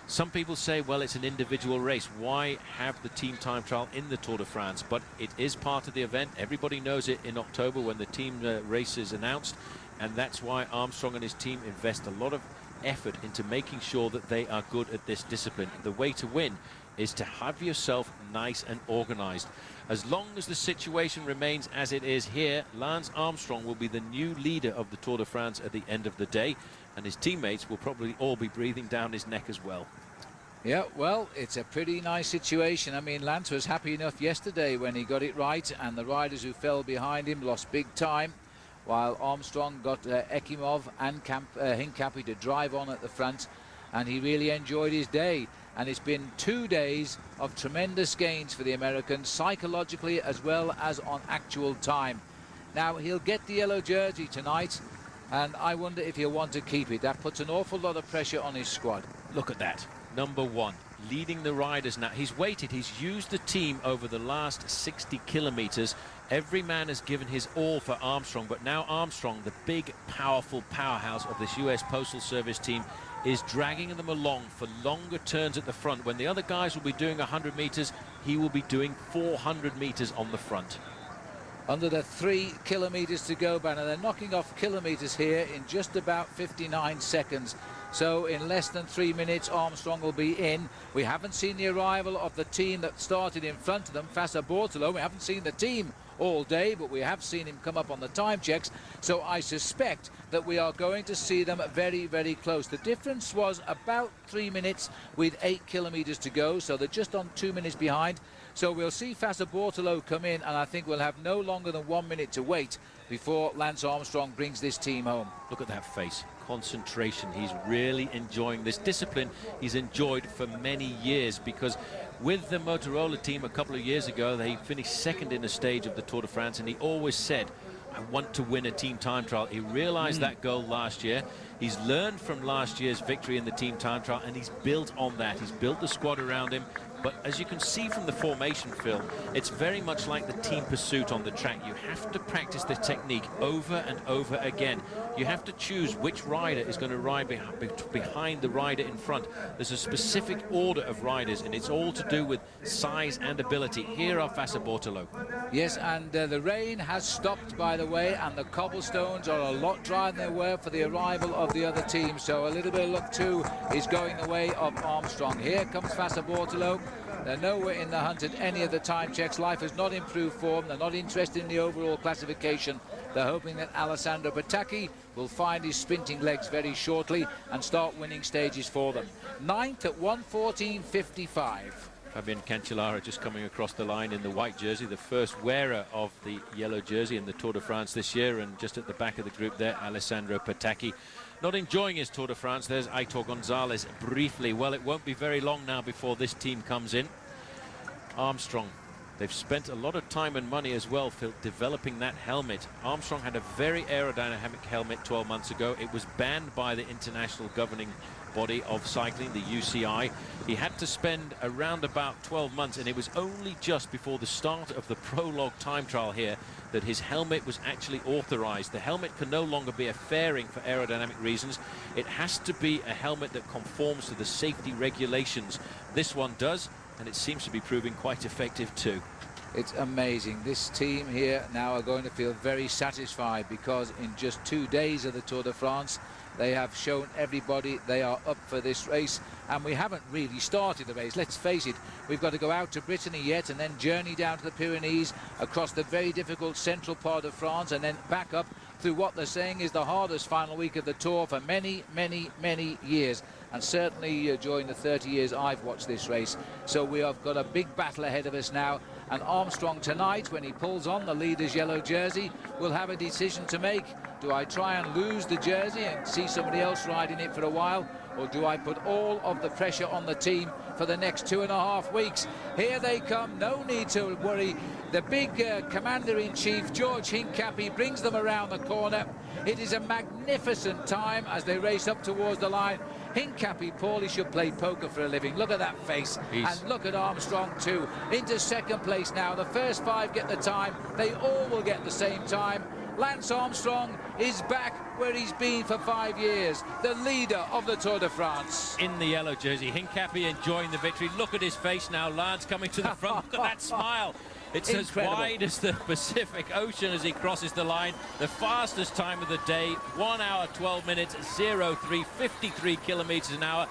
Some people say, well, it's an individual race. Why have the team time trial in the Tour de France? But it is part of the event. Everybody knows it in October when the team race is announced. And that's why Armstrong and his team invest a lot of effort into making sure that they are good at this discipline. The way to win is to have yourself nice and organized. As long as the situation remains as it is here, Lance Armstrong will be the new leader of the Tour de France at the end of the day, and his teammates will probably all be breathing down his neck as well. Yeah, well, it's a pretty nice situation. I mean, Lance was happy enough yesterday when he got it right, and the riders who fell behind him lost big time, while Armstrong got Ekimov and Hincapie to drive on at the front, and he really enjoyed his day. And it's been 2 days of tremendous gains for the Americans, psychologically as well as on actual time. Now, he'll get the yellow jersey tonight, and I wonder if he'll want to keep it. That puts an awful lot of pressure on his squad. Look at that. Number 1, leading the riders now. He's waited. He's used the team over the last 60 kilometers. Every man has given his all for Armstrong, but now Armstrong, the big, powerful powerhouse of this U.S. Postal Service team, is dragging them along for longer turns at the front. When the other guys will be doing 100 meters, he will be doing 400 meters on the front. Under the 3 kilometers to go, Banner. They're knocking off kilometers here in just about 59 seconds. So in less than 3 minutes, Armstrong will be in. We haven't seen the arrival of the team that started in front of them, Fassa Bortolo. We haven't seen the team all day, but we have seen him come up on the time checks. So I suspect that we are going to see them very, very close. The difference was about 3 minutes with 8 kilometers to go, so they're just on 2 minutes behind. So we'll see Fassa Bortolo come in, and I think we'll have no longer than 1 minute to wait before Lance Armstrong brings this team home. Look at that face. Concentration. He's really enjoying this discipline he's enjoyed for many years, because with the Motorola team a couple of years ago, they finished second in a stage of the Tour de France, and he always said, I want to win a team time trial. He realized that goal last year. He's learned from last year's victory in the team time trial, and he's built on that. He's built the squad around him. But as you can see from the formation, Phil, it's very much like the team pursuit on the track. You have to practice the technique over and over again. You have to choose which rider is going to ride behind the rider in front. There's a specific order of riders, and it's all to do with size and ability. Here are Fassa Bortolo. Yes, and the rain has stopped, by the way, and the cobblestones are a lot drier than they were for the arrival of the other team. So a little bit of luck, too, is going the way of Armstrong. Here comes Fassa Bortolo. They're nowhere in the hunt at any of the time checks. Life has not improved for them. They're not interested in the overall classification. They're hoping that Alessandro Patacchi will find his sprinting legs very shortly and start winning stages for them. 9th at 1:14.55. Fabian Cancellara just coming across the line in the white jersey, the first wearer of the yellow jersey in the Tour de France this year, and just at the back of the group there, Alessandro Patacchi. Not enjoying his Tour de France. There's Aitor Gonzalez briefly. Well, it won't be very long now before this team comes in. Armstrong. They've spent a lot of time and money as well, Phil, developing that helmet. Armstrong had a very aerodynamic helmet 12 months ago. It was banned by the international governing body of cycling, the UCI. He had to spend around about 12 months, and it was only just before the start of the prologue time trial here that his helmet was actually authorized. The helmet can no longer be a fairing for aerodynamic reasons. It has to be a helmet that conforms to the safety regulations. This one does, and it seems to be proving quite effective too. It's amazing. This team here now are going to feel very satisfied, because in just 2 days of the Tour de France, they have shown everybody they are up for this race, and we haven't really started the race. Let's face it, we've got to go out to Brittany yet, and then journey down to the Pyrenees, across the very difficult central part of France, and then back up through what they're saying is the hardest final week of the Tour for many, many, many years, and certainly during the 30 years I've watched this race. So we have got a big battle ahead of us now, and Armstrong tonight, when he pulls on the leader's yellow jersey, will have a decision to make. Do I try and lose the jersey and see somebody else riding it for a while, or do I put all of the pressure on the team for the next 2.5 weeks? Here they come, no need to worry. The big commander-in-chief, George Hincapie, brings them around the corner. It is a magnificent time as they race up towards the line. Hincapie, Paul, he should play poker for a living. Look at that face. And look at Armstrong too. Into second place now. The first 5 get the time. They all will get the same time. Lance Armstrong is back where he's been for 5 years, the leader of the Tour de France. In the yellow jersey, Hincapie enjoying the victory. Look at his face now. Lance coming to the front. Look at that smile. It's Incredible. as wide as the Pacific Ocean as he crosses the line. The fastest time of the day, 1 hour, 12 minutes, 03, 53 kilometers an hour.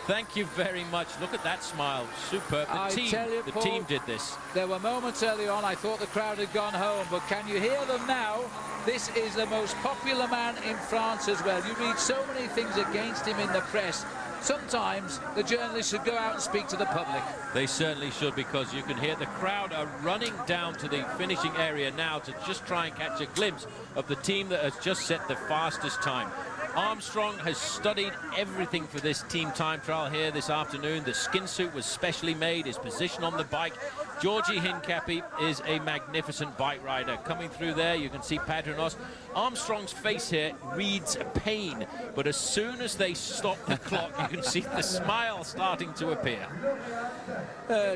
Thank you very much. Look at that smile. Superb. The team did this. There were moments early on I thought the crowd had gone home, but can you hear them now? This is the most popular man in France as well. You read so many things against him in the press. Sometimes the journalists should go out and speak to the public. They certainly should, because you can hear the crowd are running down to the finishing area now to just try and catch a glimpse of the team that has just set the fastest time. Armstrong has studied everything for this team time trial here this afternoon. The skin suit was specially made, his position on the bike. Georgie Hincapie is a magnificent bike rider. Coming through there, you can see Padrinos. Armstrong's face here reads pain, but as soon as they stop the clock, you can see the smile starting to appear.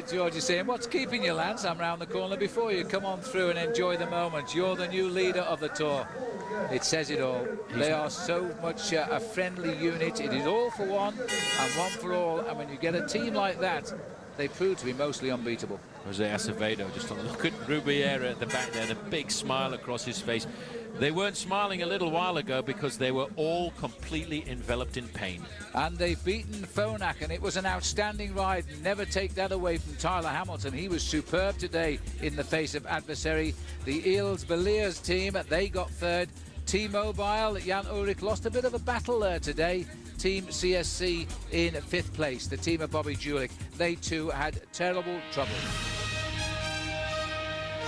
George is saying, what's keeping you, Lance? I'm round the corner before you. Come on through and enjoy the moment. You're the new leader of the Tour. It says it all. They are so much a friendly unit. It is all for one and one for all. And when you get a team like that, they prove to be mostly unbeatable. Jose Acevedo, just on a look at Rubiera at the back there, the big smile across his face. They weren't smiling a little while ago because they were all completely enveloped in pain. And they've beaten Phonak, and it was an outstanding ride. Never take that away from Tyler Hamilton. He was superb today in the face of adversary. The Eels Beliers team, they got third. T-Mobile, Jan Ulrich lost a bit of a battle there today. Team CSC in 5th place. The team of Bobby Julich, they too had terrible trouble.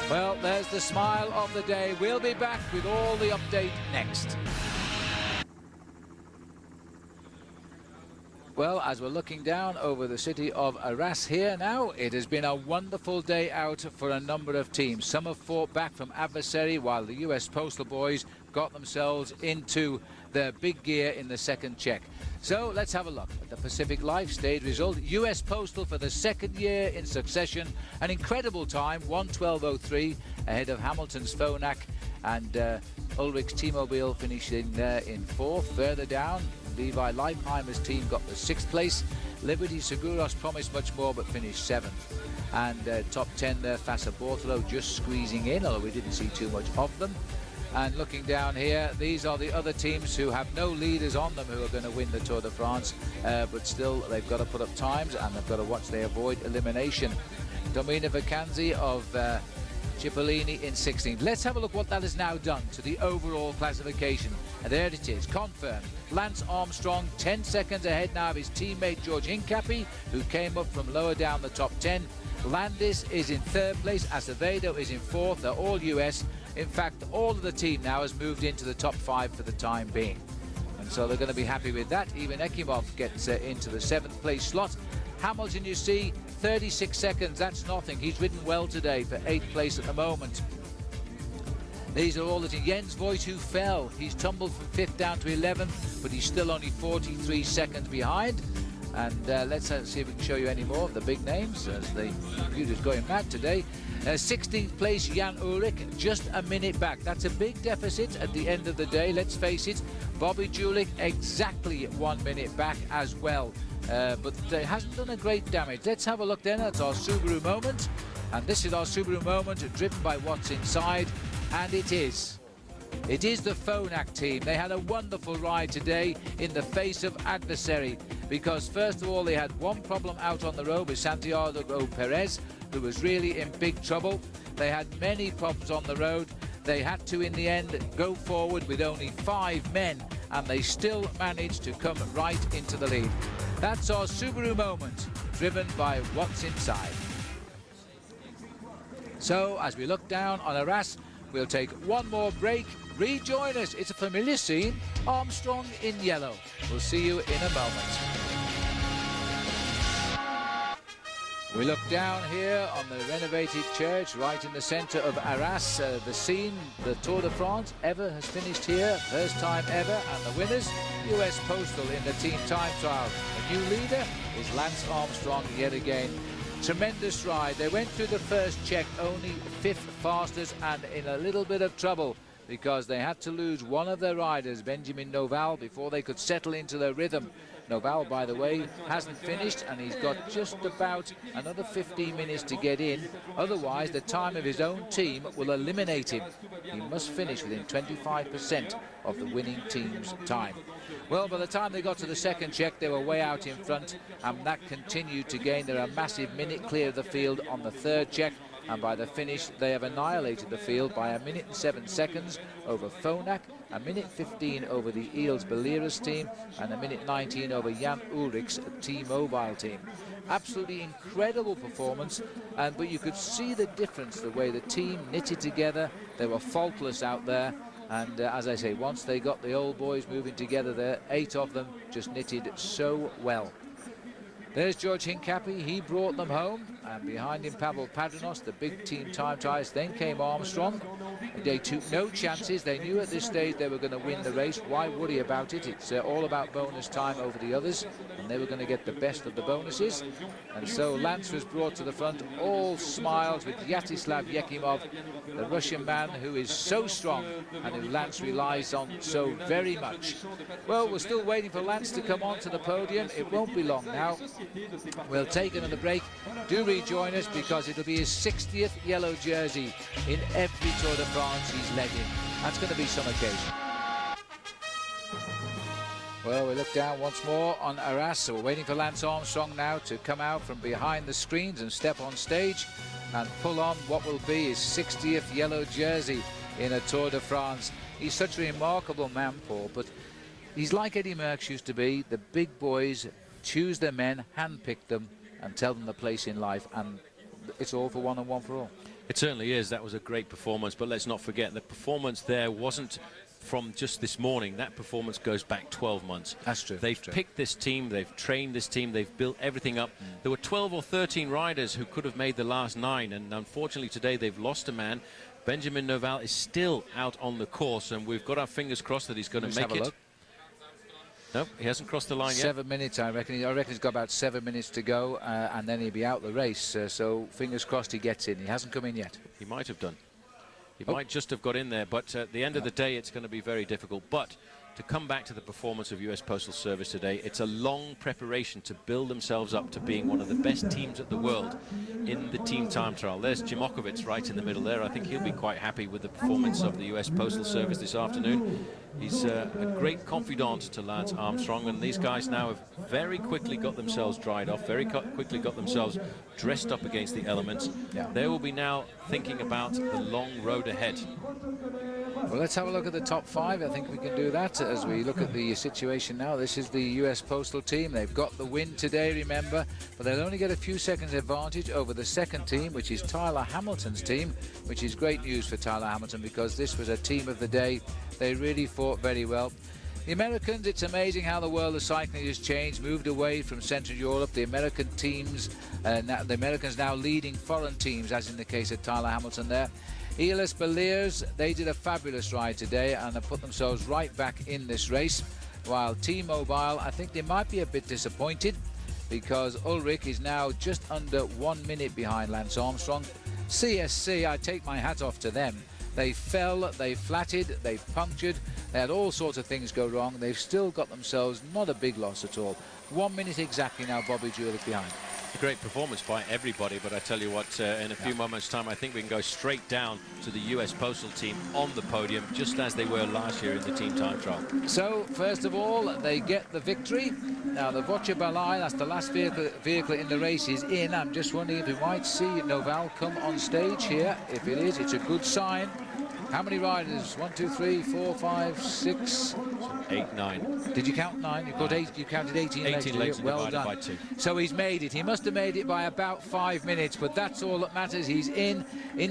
Well, there's the smile of the day. We'll be back with all the update next. Well, as we're looking down over the city of Arras here now, it has been a wonderful day out for a number of teams. Some have fought back from adversary, while the US Postal Boys got themselves into their big gear in the second check. So let's have a look at the Pacific Life stage result. US Postal for the second year in succession. An incredible time, 1:12.03 ahead of Hamilton's Phonak, and Ulrich's T-Mobile finishing in 4th. Further down, Levi Leipheimer's team got the 6th place. Liberty Seguros promised much more but finished 7th. And top 10 there, Fassa Bortolo just squeezing in, although we didn't see too much of them. And looking down here, these are the other teams who have no leaders on them who are going to win the Tour de France, but still they've got to put up times and they've got to watch they avoid elimination. Domina Vacanzi of Cipollini in 16th. Let's have a look what that has now done to the overall classification. And there it is, confirmed. Lance Armstrong 10 seconds ahead now of his teammate George Hincapie, who came up from lower down the top 10. Landis is in 3rd place, Acevedo is in 4th, they're all US. In fact, all of the team now has moved into the top 5 for the time being. And so they're going to be happy with that. Even Ekimov gets into the 7th place slot. Hamilton, you see, 36 seconds, that's nothing. He's ridden well today for 8th place at the moment. These are all the team. Jens Voigt, who fell. He's tumbled from 5th down to 11th, but he's still only 43 seconds behind. And let's see if we can show you any more of the big names, as the computer's going mad today. 16th place, Jan Ulrich, just a minute back. That's a big deficit at the end of the day, let's face it. Bobby Julich exactly 1 minute back as well, but hasn't done a great damage. Let's have a look then at our Subaru moment. And this is our Subaru moment, driven by what's inside, and it is the Phonak team. They had a wonderful ride today in the face of adversary, because first of all they had one problem out on the road with Santiago Perez, who was really in big trouble. They had many problems on the road. They had to, in the end, go forward with only 5 men, and they still managed to come right into the lead. That's our Subaru moment, driven by what's inside. So, as we look down on Arras, we'll take one more break. Rejoin us. It's a familiar scene. Armstrong in yellow. We'll see you in a moment. We look down here on the renovated church right in the centre of Arras. The scene, the Tour de France ever has finished here, first time ever, and the winners, US Postal in the team time trial. The new leader is Lance Armstrong yet again. Tremendous ride. They went through the first check only 5th fastest and in a little bit of trouble, because they had to lose one of their riders, Benjamin Noval, before they could settle into their rhythm. Noval, by the way, hasn't finished, and he's got just about another 15 minutes to get in. Otherwise, the time of his own team will eliminate him. He must finish within 25% of the winning team's time. Well, by the time they got to the second check, they were way out in front, and that continued to gain. They're a massive minute clear of the field on the third check, and by the finish, they have annihilated the field by 1 minute and 7 seconds over Phonak, 1 minute 15 over the Eels Baleares team, and 1 minute 19 over Jan Ulrich's T-Mobile team. Absolutely incredible performance, but you could see the difference, the way the team knitted together. They were faultless out there, and as I say, once they got the old boys moving together there, 8 of them just knitted so well. There's George Hincapie, he brought them home, and behind him Pavel Padrinos, the big team time trials. Then came Armstrong. They took no chances. They knew at this stage they were going to win the race. Why worry about it? It's all about bonus time over the others, and they were going to get the best of the bonuses. And so Lance was brought to the front, all smiles, with Yaroslav Yekimov, the Russian man who is so strong and who Lance relies on so very much. Well, we're still waiting for Lance to come onto the podium. It won't be long now. We'll take another break. Do rejoin us, because it'll be his 60th yellow jersey in every Tour de France he's led in. That's going to be some occasion. Well, we look down once more on Arras, so we're waiting for Lance Armstrong now to come out from behind the screens and step on stage and pull on what will be his 60th yellow jersey in a Tour de France. He's such a remarkable man, Paul, but he's like Eddie Merckx used to be. The big boys choose their men, handpick them, and tell them the place in life, and it's all for one and one for all. It certainly is. That was a great performance, but let's not forget the performance there wasn't from just this morning. That performance goes back 12 months. That's true. They've picked this team, they've trained this team, they've built everything up. There were 12 or 13 riders who could have made the last 9, and unfortunately today they've lost a man. Benjamin Noval is still out on the course, and we've got our fingers crossed that he's going to make it. No, he hasn't crossed the line yet. 7 minutes, I reckon. I reckon he's got about 7 minutes to go, and then he'll be out the race. So fingers crossed he gets in. He hasn't come in yet. He might have done. He might just have got in there, but at the end of the day, it's going to be very difficult. But to come back to the performance of US Postal Service today, it's a long preparation to build themselves up to being one of the best teams at the world in the team time trial. There's Jimokovic right in the middle there. I think he'll be quite happy with the performance of the US Postal Service this afternoon. He's a great confidant to Lance Armstrong, and these guys now have very quickly got themselves dried off, very quickly got themselves dressed up against the elements. They will be now thinking about the long road ahead. Well, let's have a look at the top 5. I think we can do that as we look at the situation now. This is the US Postal team. They've got the win today, remember, but they'll only get a few seconds advantage over the second team, which is Tyler Hamilton's team, which is great news for Tyler Hamilton, because this was a team of the day. They really fought very well. The Americans, it's amazing how the world of cycling has changed, moved away from Central Europe. The American teams, the Americans now leading foreign teams, as in the case of Tyler Hamilton there. Eels Baleares, they did a fabulous ride today and have put themselves right back in this race, while T-Mobile, I think they might be a bit disappointed, because Ulrich is now just under 1 minute behind Lance Armstrong. CSC, I take my hat off to them. They fell, they flatted, they punctured, they had all sorts of things go wrong. They've still got themselves not a big loss at all. 1 minute exactly now, Bobby Jewett behind. A great performance by everybody, but I tell you what, in a few moments' time, I think we can go straight down to the US Postal team on the podium, just as they were last year in the team time trial. So, first of all, they get the victory. Now, the Voce Balai, that's the last vehicle in the race, is in. I'm just wondering if we might see Noval come on stage here. If it is, it's a good sign. How many riders? 1, 2, 3, 4, 5, 6, 8, 9. Did you count 9? You got 8. You counted 18 legs. 18 legs well divided done. by 2. So he's made it. He must have made it by about 5 minutes, but that's all that matters. He's in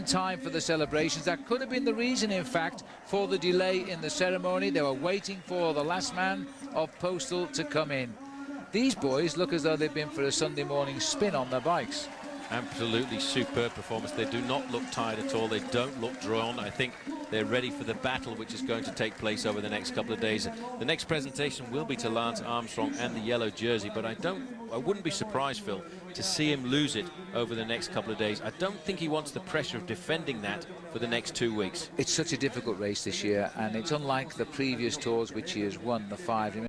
time for the celebrations. That could have been the reason, in fact, for the delay in the ceremony. They were waiting for the last man of Postal to come in. These boys look as though they've been for a Sunday morning spin on their bikes. Absolutely superb performance. They do not look tired at all. They don't look drawn. I think they're ready for the battle which is going to take place over the next couple of days. The next presentation will be to Lance Armstrong and the yellow jersey, but I wouldn't be surprised, Phil, to see him lose it over the next couple of days. I don't think he wants the pressure of defending that for the next 2 weeks. It's such a difficult race this year, and it's unlike the previous tours which he has won, the 5.